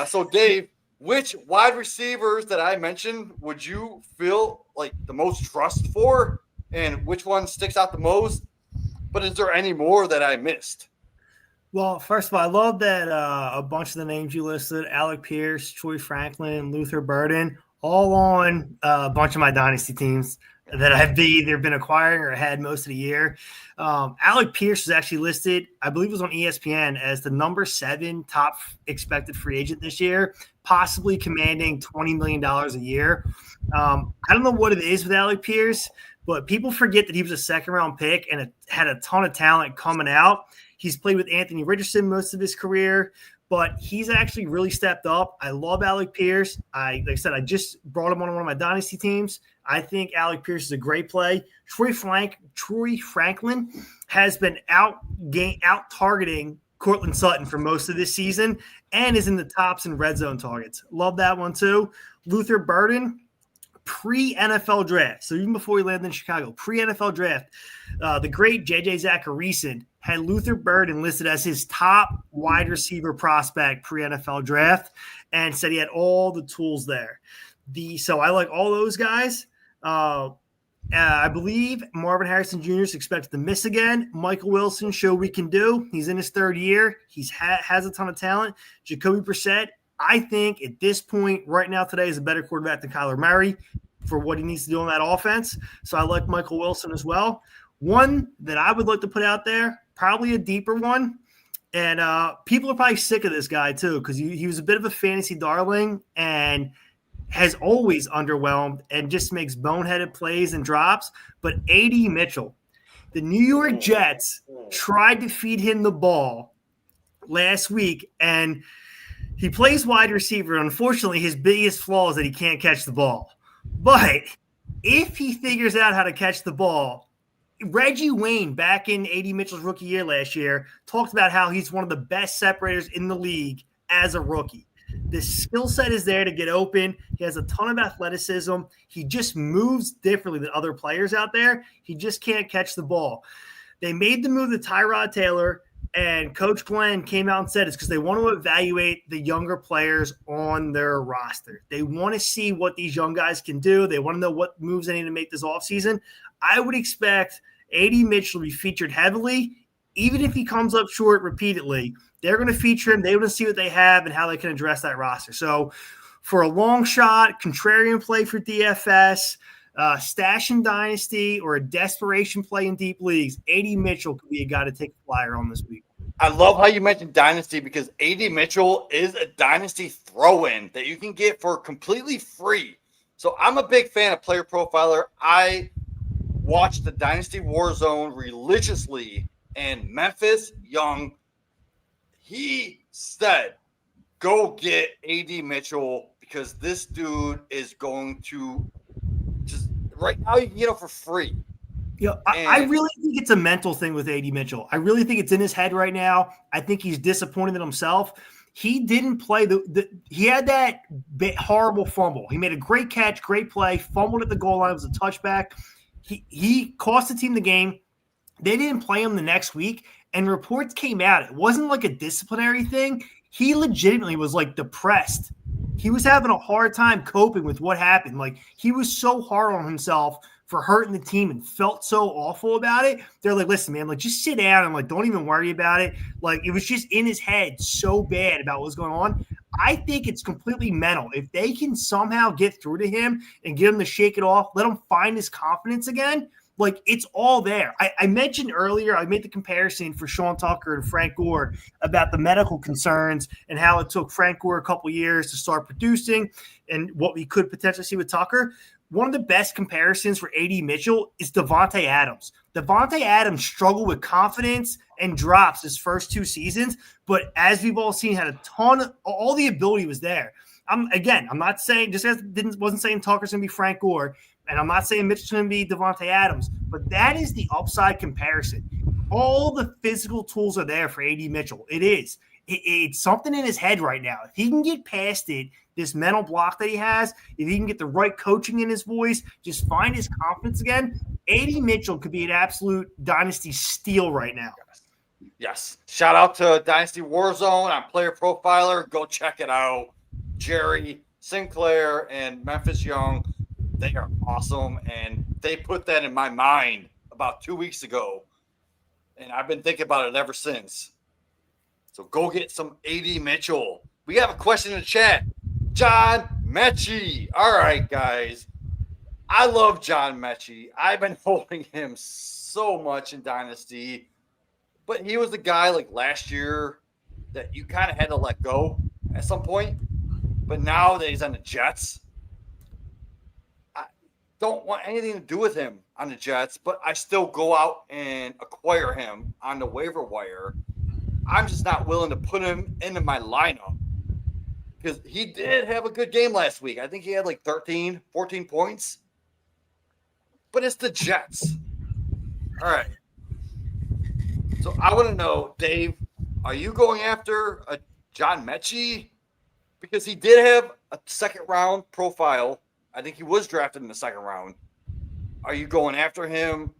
So, Dave, which wide receivers that I mentioned would you feel like the most trust for? And which one sticks out the most? But is there any more that I missed? Well, first of all, I love that a bunch of the names you listed, Alec Pierce, Troy Franklin, Luther Burden, all on a bunch of my dynasty teams that I've either been acquiring or had most of the year. Alec Pierce is actually listed, I believe it was on ESPN, as the number 7 top expected free agent this year, possibly commanding $20 million a year. I don't know what it is with Alec Pierce, but people forget that he was a second-round pick and had a ton of talent coming out. He's played with Anthony Richardson most of his career, but he's actually really stepped up. I love Alec Pierce. Like I said, I just brought him on one of my dynasty teams. I think Alec Pierce is a great play. Troy Franklin has been out targeting Cortland Sutton for most of this season and is in the tops in red zone targets. Love that one too. Luther Burden, pre-NFL draft. So even before he landed in Chicago, pre-NFL draft, the great J.J. Zacharyson had Luther Burden listed as his top wide receiver prospect pre-NFL draft and said he had all the tools there. So I like all those guys. I believe Marvin Harrison Jr. is expected to miss again. Michael Wilson showed we can do. He's in his 3rd year. He has a ton of talent. Jacoby Brissett, I think at this point right now today is a better quarterback than Kyler Murray for what he needs to do on that offense. So I like Michael Wilson as well. One that I would like to put out there, probably a deeper one, and people are probably sick of this guy too because he was a bit of a fantasy darling and has always underwhelmed and just makes boneheaded plays and drops. But A.D. Mitchell, the New York Jets tried to feed him the ball last week, and he plays wide receiver. Unfortunately, his biggest flaw is that he can't catch the ball. But if he figures out how to catch the ball, Reggie Wayne, back in A.D. Mitchell's rookie year last year, talked about how he's one of the best separators in the league as a rookie. The skill set is there to get open. He has a ton of athleticism. He just moves differently than other players out there. He just can't catch the ball. They made the move to Tyrod Taylor, and Coach Glenn came out and said it's because they want to evaluate the younger players on their roster. They want to see what these young guys can do. They want to know what moves they need to make this offseason. I would expect A.D. Mitchell to be featured heavily, even if he comes up short repeatedly. They're going to feature him. They want to see what they have and how they can address that roster. So for a long shot, contrarian play for DFS, stash in Dynasty or a desperation play in deep leagues, AD Mitchell could be a guy to take a flyer on this week. I love how you mentioned Dynasty because AD Mitchell is a Dynasty throw-in that you can get for completely free. So I'm a big fan of Player Profiler. I watch the Dynasty Warzone religiously, and Memphis Young, he said, go get AD Mitchell because this dude is going to just right now you can get him for free. Yeah, I really think it's a mental thing with AD Mitchell. I really think it's in his head right now. I think he's disappointed in himself. He didn't play he had that horrible fumble. He made a great catch, great play, fumbled at the goal line. It was a touchback. He cost the team the game. They didn't play him the next week, and reports came out. It wasn't like a disciplinary thing. He legitimately was like depressed. He was having a hard time coping with what happened. Like he was so hard on himself for hurting the team and felt so awful about it. They're like, listen, man, like just sit down and like don't even worry about it. Like it was just in his head so bad about what was going on. I think it's completely mental. If they can somehow get through to him and get him to shake it off, let him find his confidence again, like it's all there. I mentioned earlier, I made the comparison for Sean Tucker and Frank Gore about the medical concerns and how it took Frank Gore a couple years to start producing and what we could potentially see with Tucker. One of the best comparisons for AD Mitchell is Devontae Adams. Devontae Adams struggled with confidence and drops his first 2 seasons, but as we've all seen, had a ton of all the ability was there. I'm not saying just as wasn't saying Tucker's gonna be Frank Gore, and I'm not saying Mitchell's gonna be Devontae Adams, but that is the upside comparison. All the physical tools are there for AD Mitchell. It is. It's something in his head right now. If he can get past it, this mental block that he has, if he can get the right coaching in his voice, just find his confidence again, AD Mitchell could be an absolute dynasty steal right now. Yes. Shout out to Dynasty Warzone on Player Profiler. Go check it out. Jerry, Sinclair, and Memphis Young, they are awesome. And they put that in my mind about 2 weeks ago. And I've been thinking about it ever since. So go get some AD Mitchell. We have a question in the chat. John Mechie. All right, guys. I love John Mechie. I've been holding him so much in Dynasty. But he was the guy like last year that you kind of had to let go at some point. But now that he's on the Jets, I don't want anything to do with him on the Jets, but I still go out and acquire him on the waiver wire. I'm just not willing to put him into my lineup because he did have a good game last week. I think he had like 13, 14 points. But it's the Jets. All right. So I want to know, Dave, are you going after a John Mechie? Because he did have a second-round profile. I think he was drafted in the second round. Are you going after him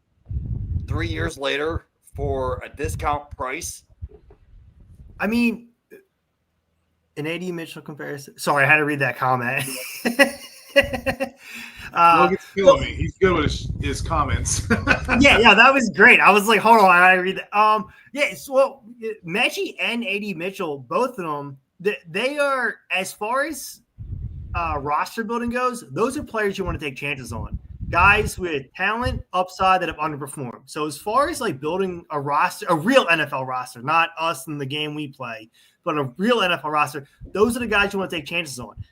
3 years later for a discount price? I mean, an AD Mitchell comparison. Sorry, I had to read that comment. Logan's killing me. He's good with his comments. yeah, that was great. I was like, hold on, I gotta read that. So Mechie and AD Mitchell, both of them, they are, as far as roster building goes, those are players you want to take chances on. Guys with talent, upside that have underperformed. So as far as like building a roster, a real NFL roster, not us in the game we play, but a real NFL roster, those are the guys you want to take chances on.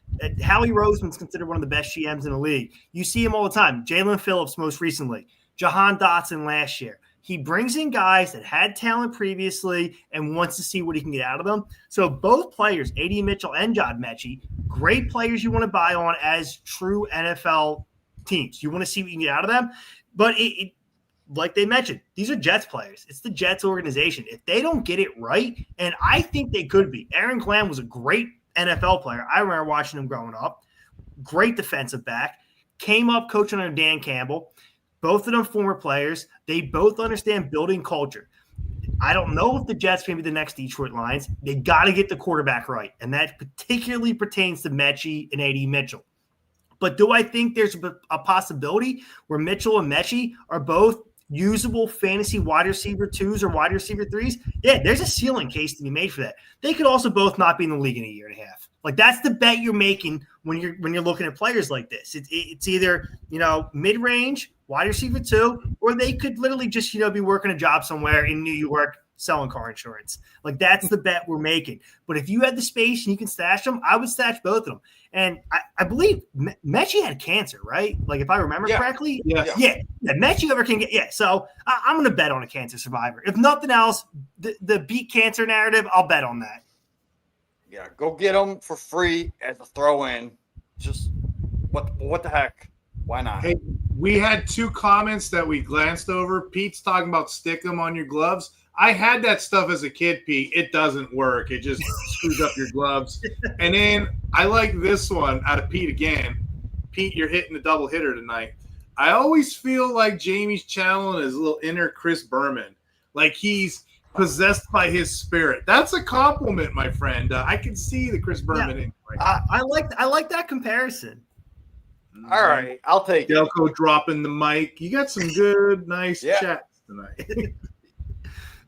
Howie Roseman's considered one of the best GMs in the league. You see him all the time. Jalen Phillips most recently. Jahan Dotson last year. He brings in guys that had talent previously and wants to see what he can get out of them. So both players, AD Mitchell and John Mechie, great players you want to buy on as true NFL teams. You want to see what you can get out of them. But it like they mentioned, these are Jets players. It's the Jets organization. If they don't get it right, and I think they could be. Aaron Glenn was a great NFL player. I remember watching him growing up. Great defensive back. Came up coaching under Dan Campbell. Both of them former players. They both understand building culture. I don't know if the Jets can be the next Detroit Lions. They got to get the quarterback right, and that particularly pertains to Mechie and AD Mitchell. But do I think there's a possibility where Mitchell and Mechie are both usable fantasy wide receiver 2s or wide receiver 3s? Yeah, there's a ceiling case to be made for that. They could also both not be in the league in a year and a half. Like that's the bet you're making when you're looking at players like this. It's either mid range wide receiver 2, or they could literally just be working a job somewhere in New York selling car insurance. Like that's the bet we're making. But if you had the space and you can stash them, I would stash both of them. And I believe Mechie had cancer, right? Like if I remember correctly. Yeah. Mechie ever can get. Yeah. So I'm going to bet on a cancer survivor. If nothing else, the beat cancer narrative, I'll bet on that. Yeah, go get them for free as a throw-in. Just what the heck? Why not? Hey, we had 2 comments that we glanced over. Pete's talking about stick them on your gloves. I had that stuff as a kid, Pete. It doesn't work. It just screws up your gloves. And then I like this one out of Pete again. Pete, you're hitting the double hitter tonight. I always feel like Jamie's channeling his little inner Chris Berman. Like he's possessed by his spirit. That's a compliment, my friend. I can see the Chris Berman in. I like that comparison. All right, I'll take it. Delco dropping the mic. You got some good, nice chats tonight.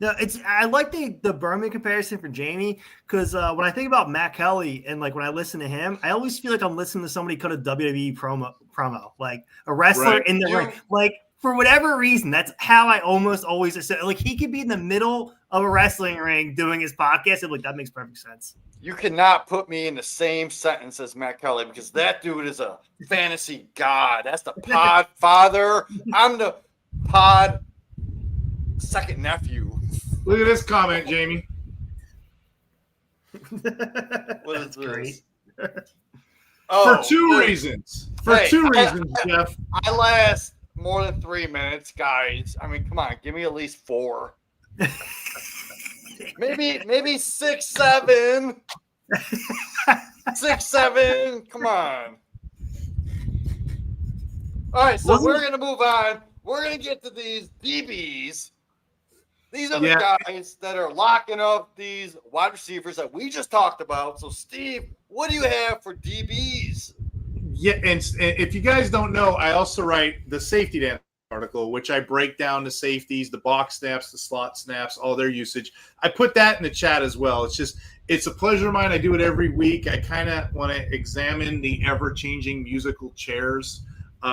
No, I like the Berman comparison for Jamie because when I think about Matt Kelly and like when I listen to him, I always feel like I'm listening to somebody cut a WWE promo, like a wrestler in the ring. Like for whatever reason, that's how I almost always assume. Like he could be in the middle of a wrestling ring doing his podcast, and like that makes perfect sense. You cannot put me in the same sentence as Matt Kelly because that dude is a fantasy god. That's the pod father. I'm the pod second nephew. Look at this comment, Jamie. What is That's great. Oh, for two reasons. For two reasons, Jeff. I last more than 3 minutes, guys. I mean, come on, give me at least 4. maybe 6, 7. 6, 7. Come on. All right, so we're gonna move on. We're gonna get to these DBs. These are the guys that are locking up these wide receivers that we just talked about. So, Steve, what do you have for DBs? Yeah, and if you guys don't know, I also write the Safety Dan article, which I break down the safeties, the box snaps, the slot snaps, all their usage. I put that in the chat as well. It's a pleasure of mine. I do it every week. I kind of want to examine the ever-changing musical chairs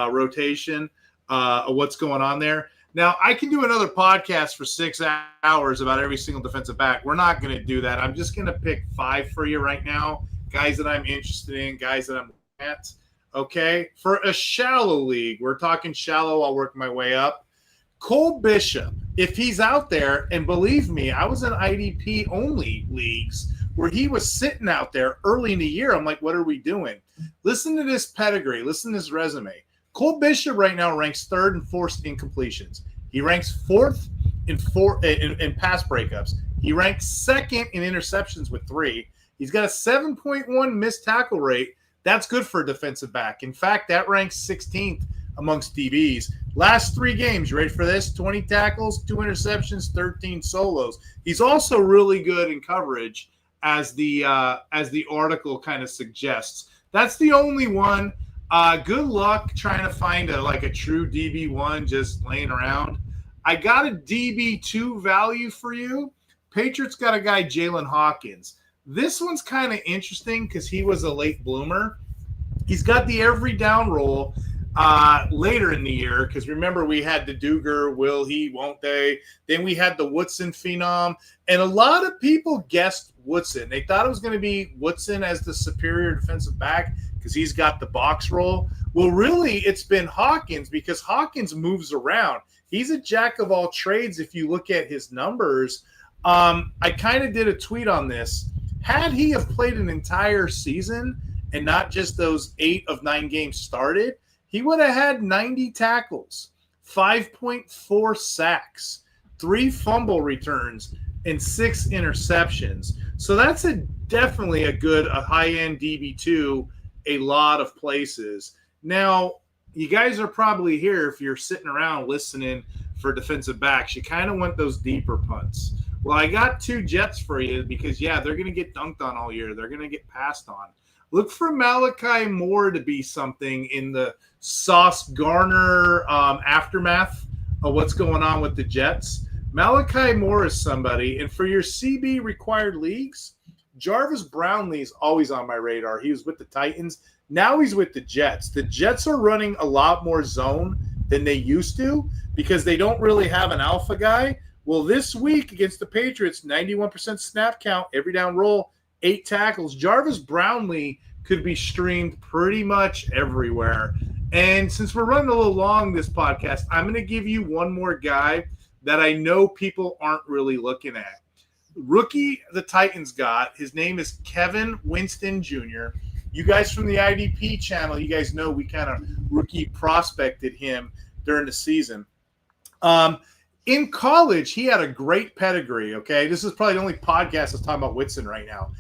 rotation, what's going on there. Now, I can do another podcast for 6 hours about every single defensive back. We're not going to do that. I'm just going to pick 5 for you right now, guys that I'm interested in, guys that I'm at. Okay? For a shallow league, we're talking shallow. I'll work my way up. Cole Bishop, if he's out there, and believe me, I was in IDP-only leagues where he was sitting out there early in the year. I'm like, what are we doing? Listen to this pedigree. Listen to this resume. Cole Bishop right now ranks 3rd and 4th in completions. He ranks 4th in pass breakups. He ranks 2nd in interceptions with 3. He's got a 7.1 missed tackle rate. That's good for a defensive back. In fact, that ranks 16th amongst DBs. Last 3 games, you ready for this? 20 tackles, 2 interceptions, 13 solos. He's also really good in coverage, as the article kind of suggests. That's the only one. Good luck trying to find a true DB1 just laying around. I got a DB2 value for you. Patriots got a guy, Jalen Hawkins. This one's kind of interesting because he was a late bloomer. He's got the every down role later in the year because remember we had the Duger, will he, won't they? Then we had the Woodson phenom. And a lot of people guessed Woodson. They thought it was going to be Woodson as the superior defensive back because he's got the box roll. Well, really, it's been Hawkins because Hawkins moves around. He's a jack of all trades if you look at his numbers. I kind of did a tweet on this. Had he have played an entire season and not just those 8 of 9 games started, he would have had 90 tackles, 5.4 sacks, 3 fumble returns, and 6 interceptions. So that's definitely a high-end DB2, a lot of places. Now, you guys are probably here if you're sitting around listening for defensive backs. You kind of want those deeper punts. Well, I got 2 Jets for you because, they're going to get dunked on all year. They're going to get passed on. Look for Malachi Moore to be something in the Sauce Gardner aftermath of what's going on with the Jets. Malachi Moore is somebody. And for your CB required leagues, Jarvis Brownlee is always on my radar. He was with the Titans. Now he's with the Jets. The Jets are running a lot more zone than they used to because they don't really have an alpha guy. Well, this week against the Patriots, 91% snap count, every down roll, 8 tackles. Jarvis Brownlee could be streamed pretty much everywhere. And since we're running a little long this podcast, I'm going to give you one more guy that I know people aren't really looking at. Rookie the Titans got, his name is Kevin Winston Jr. You guys from the IDP channel, you guys know we kind of rookie prospected him during the season. In college, he had a great pedigree, okay? This is probably the only podcast that's talking about Whitson right now.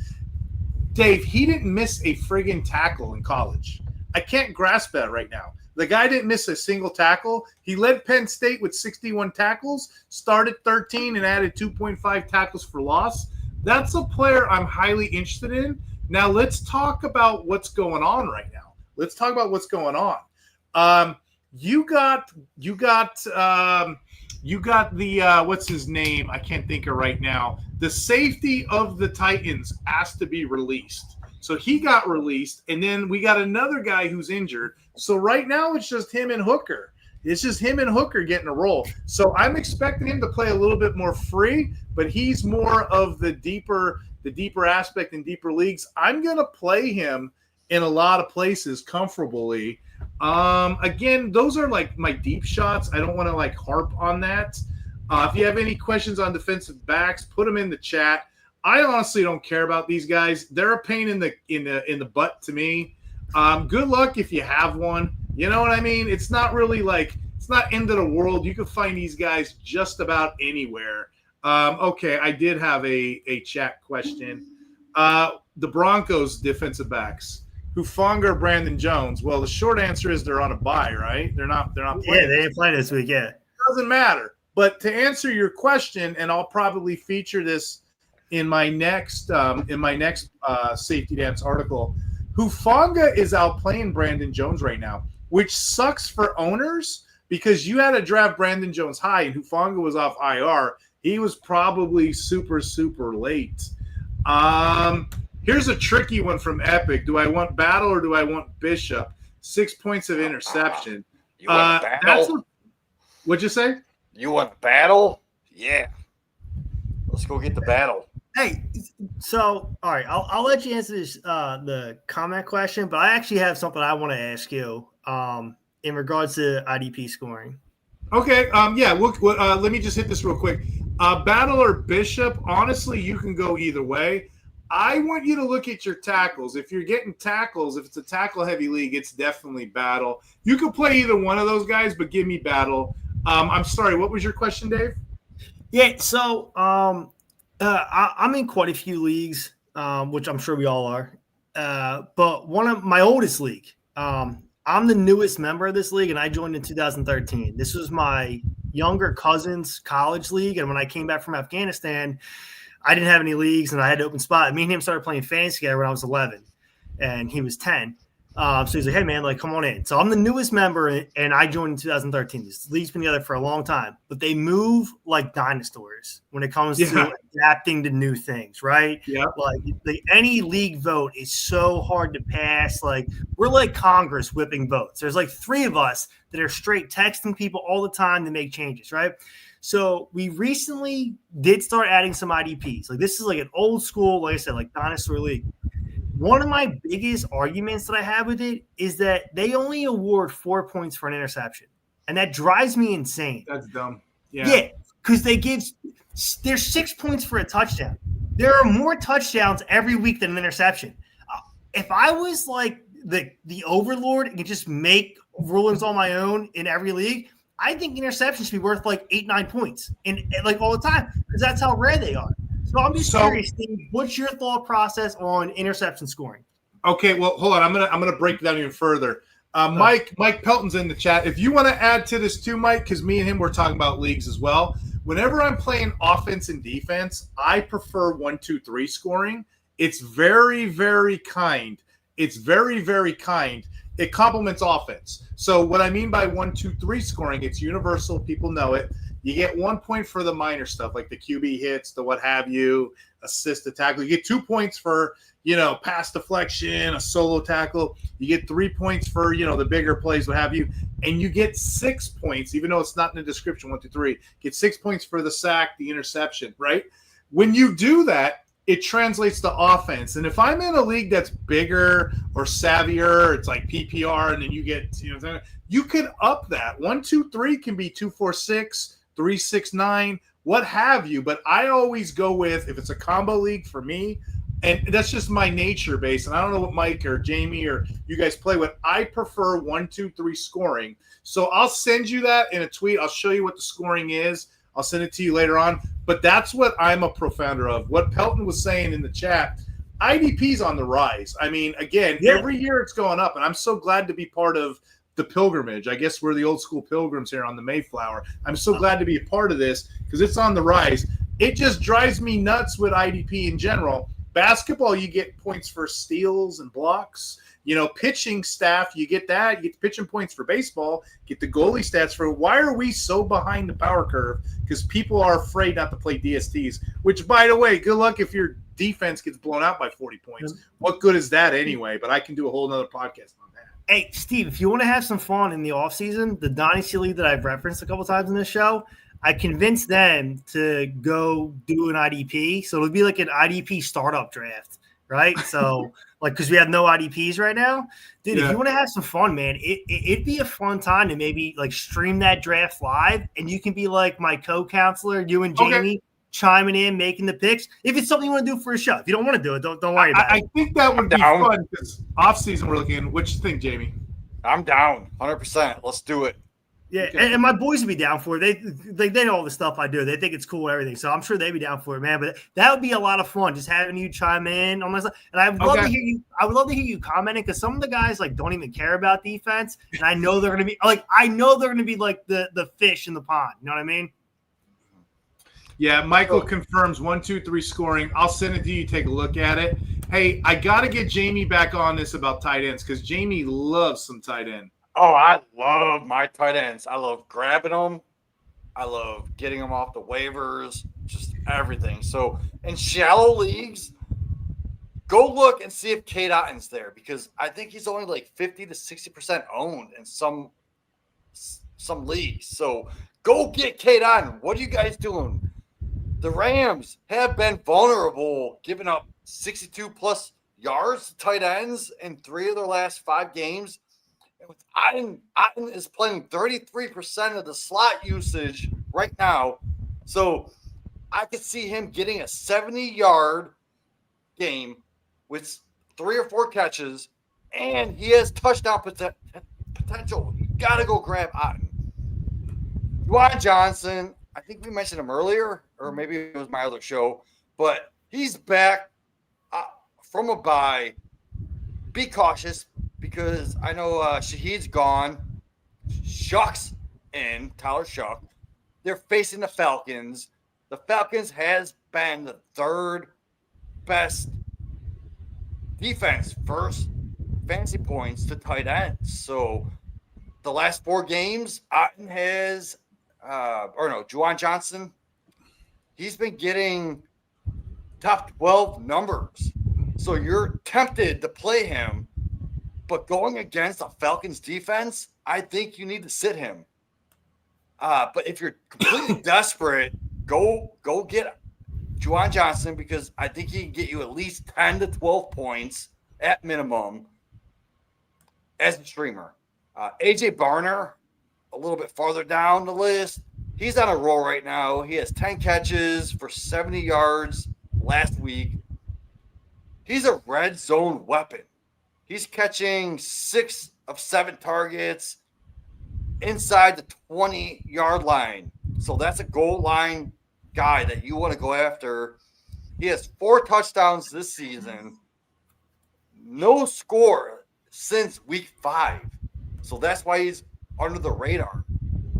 Dave, he didn't miss a friggin' tackle in college. I can't grasp that right now. The guy didn't miss a single tackle. He led Penn State with 61 tackles, started 13 and added 2.5 tackles for loss. That's a player I'm highly interested in. Now let's talk about what's going on right now. Let's talk about what's going on. You got the what's his name? I can't think of right now. The safety of the Titans asked to be released. So he got released, and then we got another guy who's injured. So right now it's just him and Hooker. It's just him and Hooker getting a role. So I'm expecting him to play a little bit more free, but he's more of the deeper aspect in deeper leagues. I'm going to play him in a lot of places comfortably. Again, those are like my deep shots. I don't want to like harp on that. If you have any questions on defensive backs, put them in the chat. I honestly don't care about these guys. They're a pain in the butt to me. Good luck if you have one. You know what I mean? It's not really like it's not end of the world. You can find these guys just about anywhere. Okay, I did have a chat question. The Broncos defensive backs, Hufanga or Brandon Jones? Well, the short answer is they're on a bye, right? They're not playing. Yeah, they didn't play this week. Yeah, it doesn't matter. But to answer your question, and I'll probably feature this in my next Safety Dance article, Hufanga is outplaying Brandon Jones right now, which sucks for owners because you had to draft Brandon Jones high and Hufanga was off IR. He was probably super, super late. Here's a tricky one from Epic. Do I want Battle or do I want Bishop? 6 points of interception. You want Battle? What'd you say? You want Battle? Yeah. Let's go get the Battle. Hey, so all right, I'll let you answer this the comment question, but I actually have something I want to ask you in regards to IDP scoring. Okay, yeah, let me just hit this real quick. Battle or Bishop, honestly, you can go either way. I want you to look at your tackles. If you're getting tackles, if it's a tackle-heavy league, it's definitely Battle. You could play either one of those guys, but give me Battle. I'm sorry, what was your question, Dave? Yeah, so I'm in quite a few leagues, which I'm sure we all are. But one of my oldest league, I'm the newest member of this league, and I joined in 2013. This was my younger cousin's college league, and when I came back from Afghanistan, I didn't have any leagues, and I had an open spot. Me and him started playing fantasy together when I was 11, and he was 10. So he's like, hey, man, like, come on in. So I'm the newest member, and I joined in 2013. This league's been together for a long time, but they move like dinosaurs when it comes to adapting to new things, right? Yeah. Like any league vote is so hard to pass. Like, we're like Congress whipping votes. There's like 3 of us that are straight texting people all the time to make changes, right? So we recently did start adding some IDPs. Like, this is like an old school, like I said, like dinosaur league. One of my biggest arguments that I have with it is that they only award 4 points for an interception. And that drives me insane. That's dumb. Yeah, because there's 6 points for a touchdown. There are more touchdowns every week than an interception. If I was like the overlord and could just make rulings on my own in every league, I think interceptions should be worth like 8-9 points and like all the time because that's how rare they are. So I'm just curious, Steve, what's your thought process on interception scoring? Okay, well, hold on. I'm gonna break it down even further. Mike Pelton's in the chat. If you want to add to this too, Mike, because me and him were talking about leagues as well. Whenever I'm playing offense and defense, I prefer 1-2-3 scoring. It's very, very kind. It's very, very kind. It complements offense. So what I mean by 1-2-3 scoring, it's universal. People know it. You get 1 point for the minor stuff, like the QB hits, the what have you, assist, the tackle. You get 2 points for, pass deflection, a solo tackle. You get 3 points for, the bigger plays, what have you. And you get 6 points, even though it's not in the description, 1, 2, 3. Get 6 points for the sack, the interception, right? When you do that, it translates to offense. And if I'm in a league that's bigger or savvier, it's like PPR, and then you get, you can up that. 1, 2, 3 can be 2, 4, 6, 3, 6, 9, what have you. But I always go with, if it's a combo league for me, and that's just my nature base. And I don't know what Mike or Jamie or you guys play with. I prefer 1, 2, 3 scoring. So I'll send you that in a tweet. I'll show you what the scoring is. I'll send it to you later on. But that's what I'm a profounder of. What Pelton was saying in the chat, IDP's on the rise. I mean, again, every year it's going up. And I'm so glad to be part of the pilgrimage. I guess we're the old school pilgrims here on the Mayflower. I'm so glad to be a part of this because it's on the rise. It just drives me nuts with IDP in general. Basketball, you get points for steals and blocks. Pitching staff, you get that. You get the pitching points for baseball. Get the goalie stats for. Why are we so behind the power curve? Because people are afraid not to play DSTs. Which, by the way, good luck if your defense gets blown out by 40 points. What good is that anyway? But I can do a whole nother podcast on that. Hey, Steve, if you want to have some fun in the offseason, the Dynasty League that I've referenced a couple times in this show, I convinced them to go do an IDP. So it'll be like an IDP startup draft, right? So, because we have no IDPs right now. Dude, if you want to have some fun, man, it'd be a fun time to maybe stream that draft live, and you can be like my co-counselor, you and Jamie, chiming in, making the picks. If it's something you want to do for a show. If you don't want to do it, don't worry about it. I think that would be fun because off-season we're looking. What you think, Jamie? I'm down 100%. Let's do it. Yeah, okay. and my boys would be down for it. They know all the stuff I do. They think it's cool and everything. So I'm sure they'd be down for it, man. But that would be a lot of fun, just having you chime in on my stuff. And I would love to hear you. I would love to hear you commenting because some of the guys don't even care about defense, and I know they're gonna be like the fish in the pond. You know what I mean? Yeah, Michael confirms 1, 2, 3 scoring. I'll send it to you. Take a look at it. Hey, I got to get Jamie back on this about tight ends because Jamie loves some tight end. Oh, I love my tight ends. I love grabbing them. I love getting them off the waivers, just everything. So in shallow leagues, go look and see if Cade Otton's there because I think he's only 50 to 60% owned in some leagues. So go get Cade Otton. What are you guys doing? The Rams have been vulnerable, giving up 62-plus yards to tight ends in 3 of their last 5 games. Otton is playing 33% of the slot usage right now. So I could see him getting a 70-yard game with 3 or 4 catches, and he has touchdown potential. You got to go grab Otton. Juwan Johnson, I think we mentioned him earlier, or maybe it was my other show, but he's back from a bye. Be cautious. Because I know Shaheed's gone. Shuck's in, Tyler Shuck. They're facing the Falcons. The Falcons has been the 3rd best defense, first fantasy points to tight ends. So the last 4 games, Otton has, Juwan Johnson, he's been getting top 12 numbers. So you're tempted to play him. But going against a Falcons defense, I think you need to sit him. But if you're completely desperate, go get Juwan Johnson because I think he can get you at least 10 to 12 points at minimum as a streamer. AJ Barner, a little bit farther down the list, he's on a roll right now. He has 10 catches for 70 yards last week. He's a red zone weapon. He's catching 6 of 7 targets inside the 20-yard line. So that's a goal line guy that you want to go after. He has 4 touchdowns this season. No score since week 5. So that's why he's under the radar.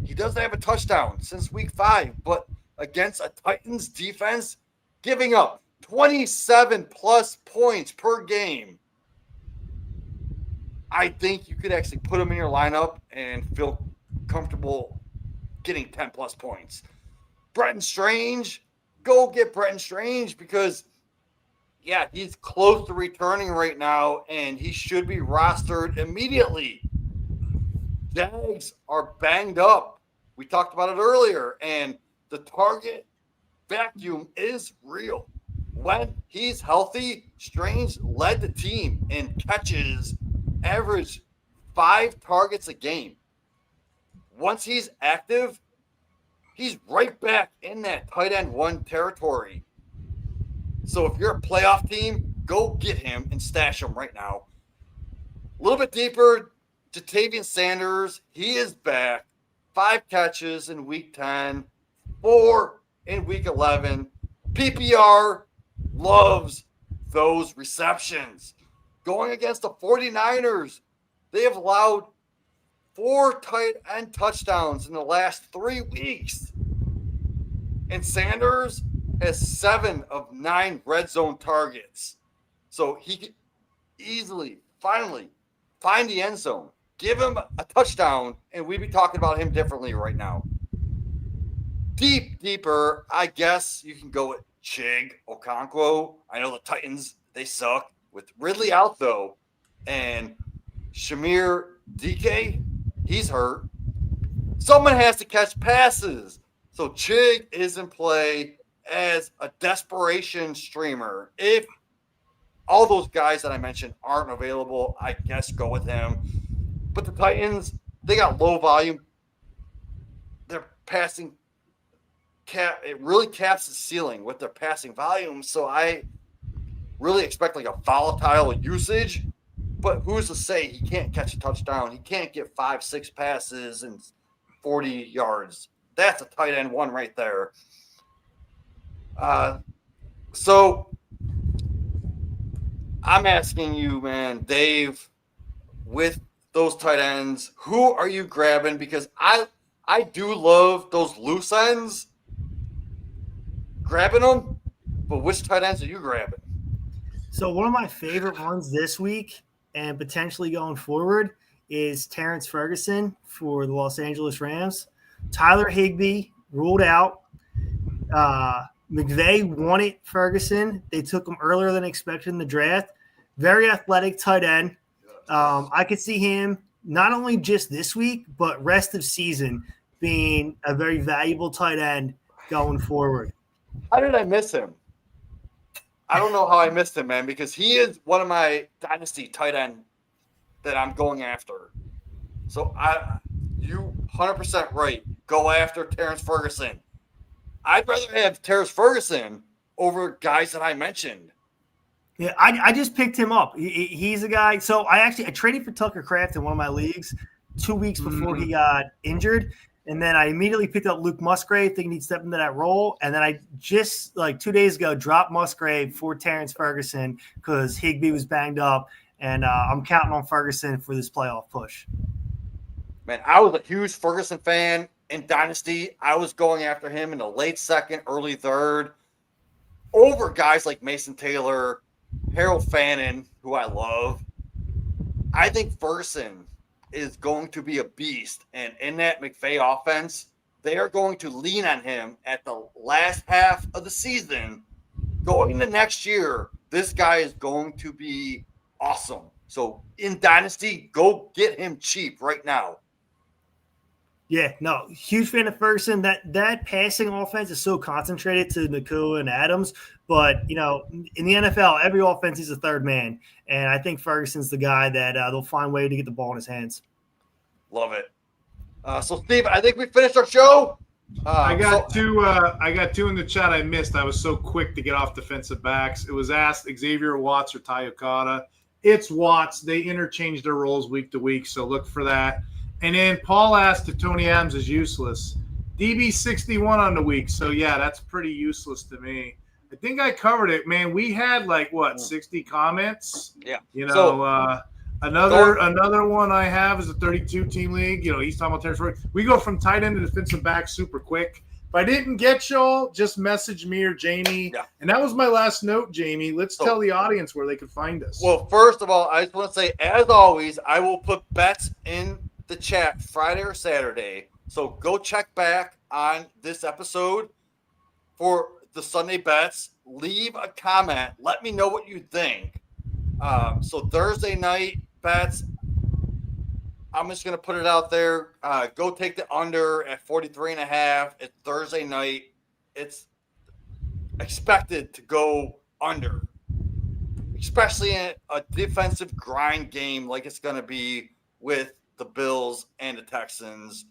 He doesn't have a touchdown since week 5, but against a Titans defense, giving up 27-plus points per game. I think you could actually put him in your lineup and feel comfortable getting 10-plus points. Bretton Strange, go get Bretton Strange because, yeah, he's close to returning right now, and he should be rostered immediately. Jags are banged up. We talked about it earlier, and the target vacuum is real. When he's healthy, Strange led the team in catches, average 5 targets a game. Once he's active, he's right back in that tight end 1 territory. So if you're a playoff team, go get him and stash him right now. A little bit deeper, Jatavian Sanders, he is back. 5 catches in week 10, 4 in week 11. PPR loves those receptions. Going against the 49ers, they have allowed 4 tight end touchdowns in the last 3 weeks. And Sanders has 7 of 9 red zone targets. So he can easily, finally, find the end zone. Give him a touchdown, and we'd be talking about him differently right now. Deeper, I guess you can go with Chig Okonkwo. I know the Titans, they suck. With Ridley out, though, and Shamir DK, he's hurt. Someone has to catch passes. So Chig is in play as a desperation streamer. If all those guys that I mentioned aren't available, I guess go with him. But the Titans, they got low volume. Their passing it really caps the ceiling with their passing volume. So I really expect like a volatile usage. But who's to say he can't catch a touchdown? He can't get 5-6 passes and 40 yards. That's a tight end 1 right there. So I'm asking you, man, Dave, with those tight ends, who are you grabbing? Because I do love those loose ends, grabbing them, but which tight ends are you grabbing? So one of my favorite ones this week and potentially going forward is Terrence Ferguson for the Los Angeles Rams. Tyler Higbee ruled out. McVay wanted Ferguson. They took him earlier than expected in the draft. Very athletic tight end. I could see him not only just this week, but rest of season being a very valuable tight end going forward. How did I miss him? I don't know how I missed him, man, because he is one of my dynasty tight end that I'm going after. So you 100% right. Go after Terrence Ferguson. I'd rather have Terrence Ferguson over guys that I mentioned. Yeah, I just picked him up. He's a guy. So I traded for Tucker Kraft in one of my leagues 2 weeks before he got injured. And then I immediately picked up Luke Musgrave, thinking he'd step into that role. And then I just, 2 days ago, dropped Musgrave for Terrence Ferguson because Higbee was banged up. And I'm counting on Ferguson for this playoff push. Man, I was a huge Ferguson fan in Dynasty. I was going after him in the late second, early third, over guys like Mason Taylor, Harold Fannin, who I love. I think Ferguson is going to be a beast. And in that McVay offense, they are going to lean on him at the last half of the season. Going into next year, this guy is going to be awesome. So in Dynasty, go get him cheap right now. Yeah, no, huge fan of Ferguson. That passing offense is so concentrated to Nakua and Adams, but in the NFL, every offense is a third man, and I think Ferguson's the guy that they'll find a way to get the ball in his hands. Love it. So Steve, I think we finished our show. I got two in the chat I missed. I was so quick to get off defensive backs. It was asked Xavier Watts or Ty Okada. It's Watts. They interchange their roles week to week, so look for that. And then Paul asked if Tony Adams is useless. DB 61 on the week. So, yeah, that's pretty useless to me. I think I covered it, man. We had 60 comments? Yeah. Another one I have is a 32-team league. He's talking about territory. We go from tight end to defensive back super quick. If I didn't get y'all, just message me or Jamie. Yeah. And that was my last note, Jamie. Let's tell the audience where they can find us. Well, first of all, I just want to say, as always, I will put bets in the chat Friday or Saturday. So go check back on this episode. for the Sunday bets. Leave a comment. Let me know what you think. So Thursday night bets, I'm just going to put it out there. Go take the under at 43.5. It's Thursday night. It's expected to go under, especially in a defensive grind game like it's going to be with the Bills and the Texans.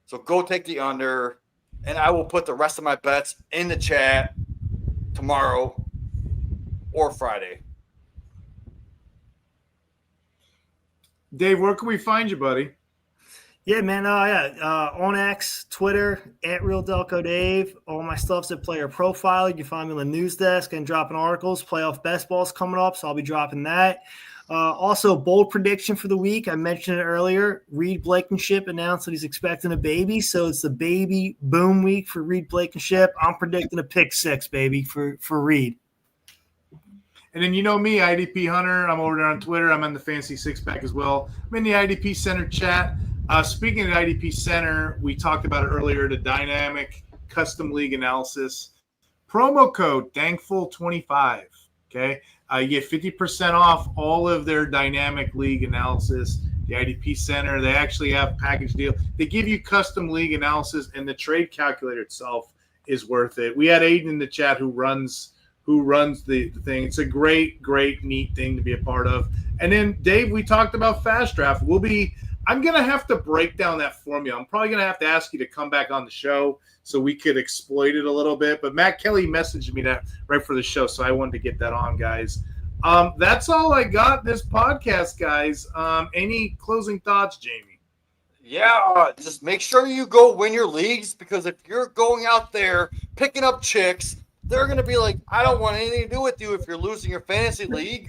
So go take the under, and I will put the rest of my bets in the chat tomorrow or Friday. Dave, where can we find you, buddy? Yeah, man. On X, Twitter, @RealDelcoDave. All my stuff's at Player Profile. You can find me on the news desk and dropping articles. Playoff best ball's coming up, so I'll be dropping that. Also, bold prediction for the week. I mentioned it earlier. Reed Blankenship announced that he's expecting a baby, so it's the baby boom week for Reed Blankenship. I'm predicting a pick 6, baby, for Reed. And then you know me, IDP Hunter. I'm over there on Twitter. I'm on the Fantasy Six Pack as well. I'm in the IDP Center chat. Speaking of IDP Center, we talked about it earlier, the dynamic custom league analysis. Promo code Dankful25. Okay. You get 50% off all of their dynamic league analysis. The IDP Center, they actually have package deal. They give you custom league analysis, and the trade calculator itself is worth it. We had Aiden in the chat who runs the thing. It's a great, neat thing to be a part of. And then, Dave, we talked about Fast Draft. I'm going to have to break down that formula. I'm probably going to have to ask you to come back on the show so we could exploit it a little bit. But Matt Kelly messaged me that right for the show, so I wanted to get that on, guys. That's all I got this podcast, guys. Any closing thoughts, Jamie? Yeah, just make sure you go win your leagues, because if you're going out there picking up chicks, they're going to be like, I don't want anything to do with you if you're losing your fantasy league.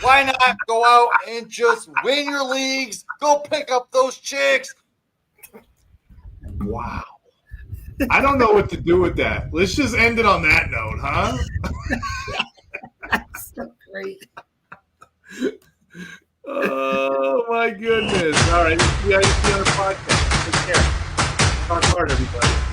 Why not go out and just win your leagues? Go pick up those chicks. Wow. I don't know what to do with that. Let's just end it on that note, huh? That's so great. Oh, my goodness. All right. We got to see you on the podcast. Take care. Talk hard, everybody.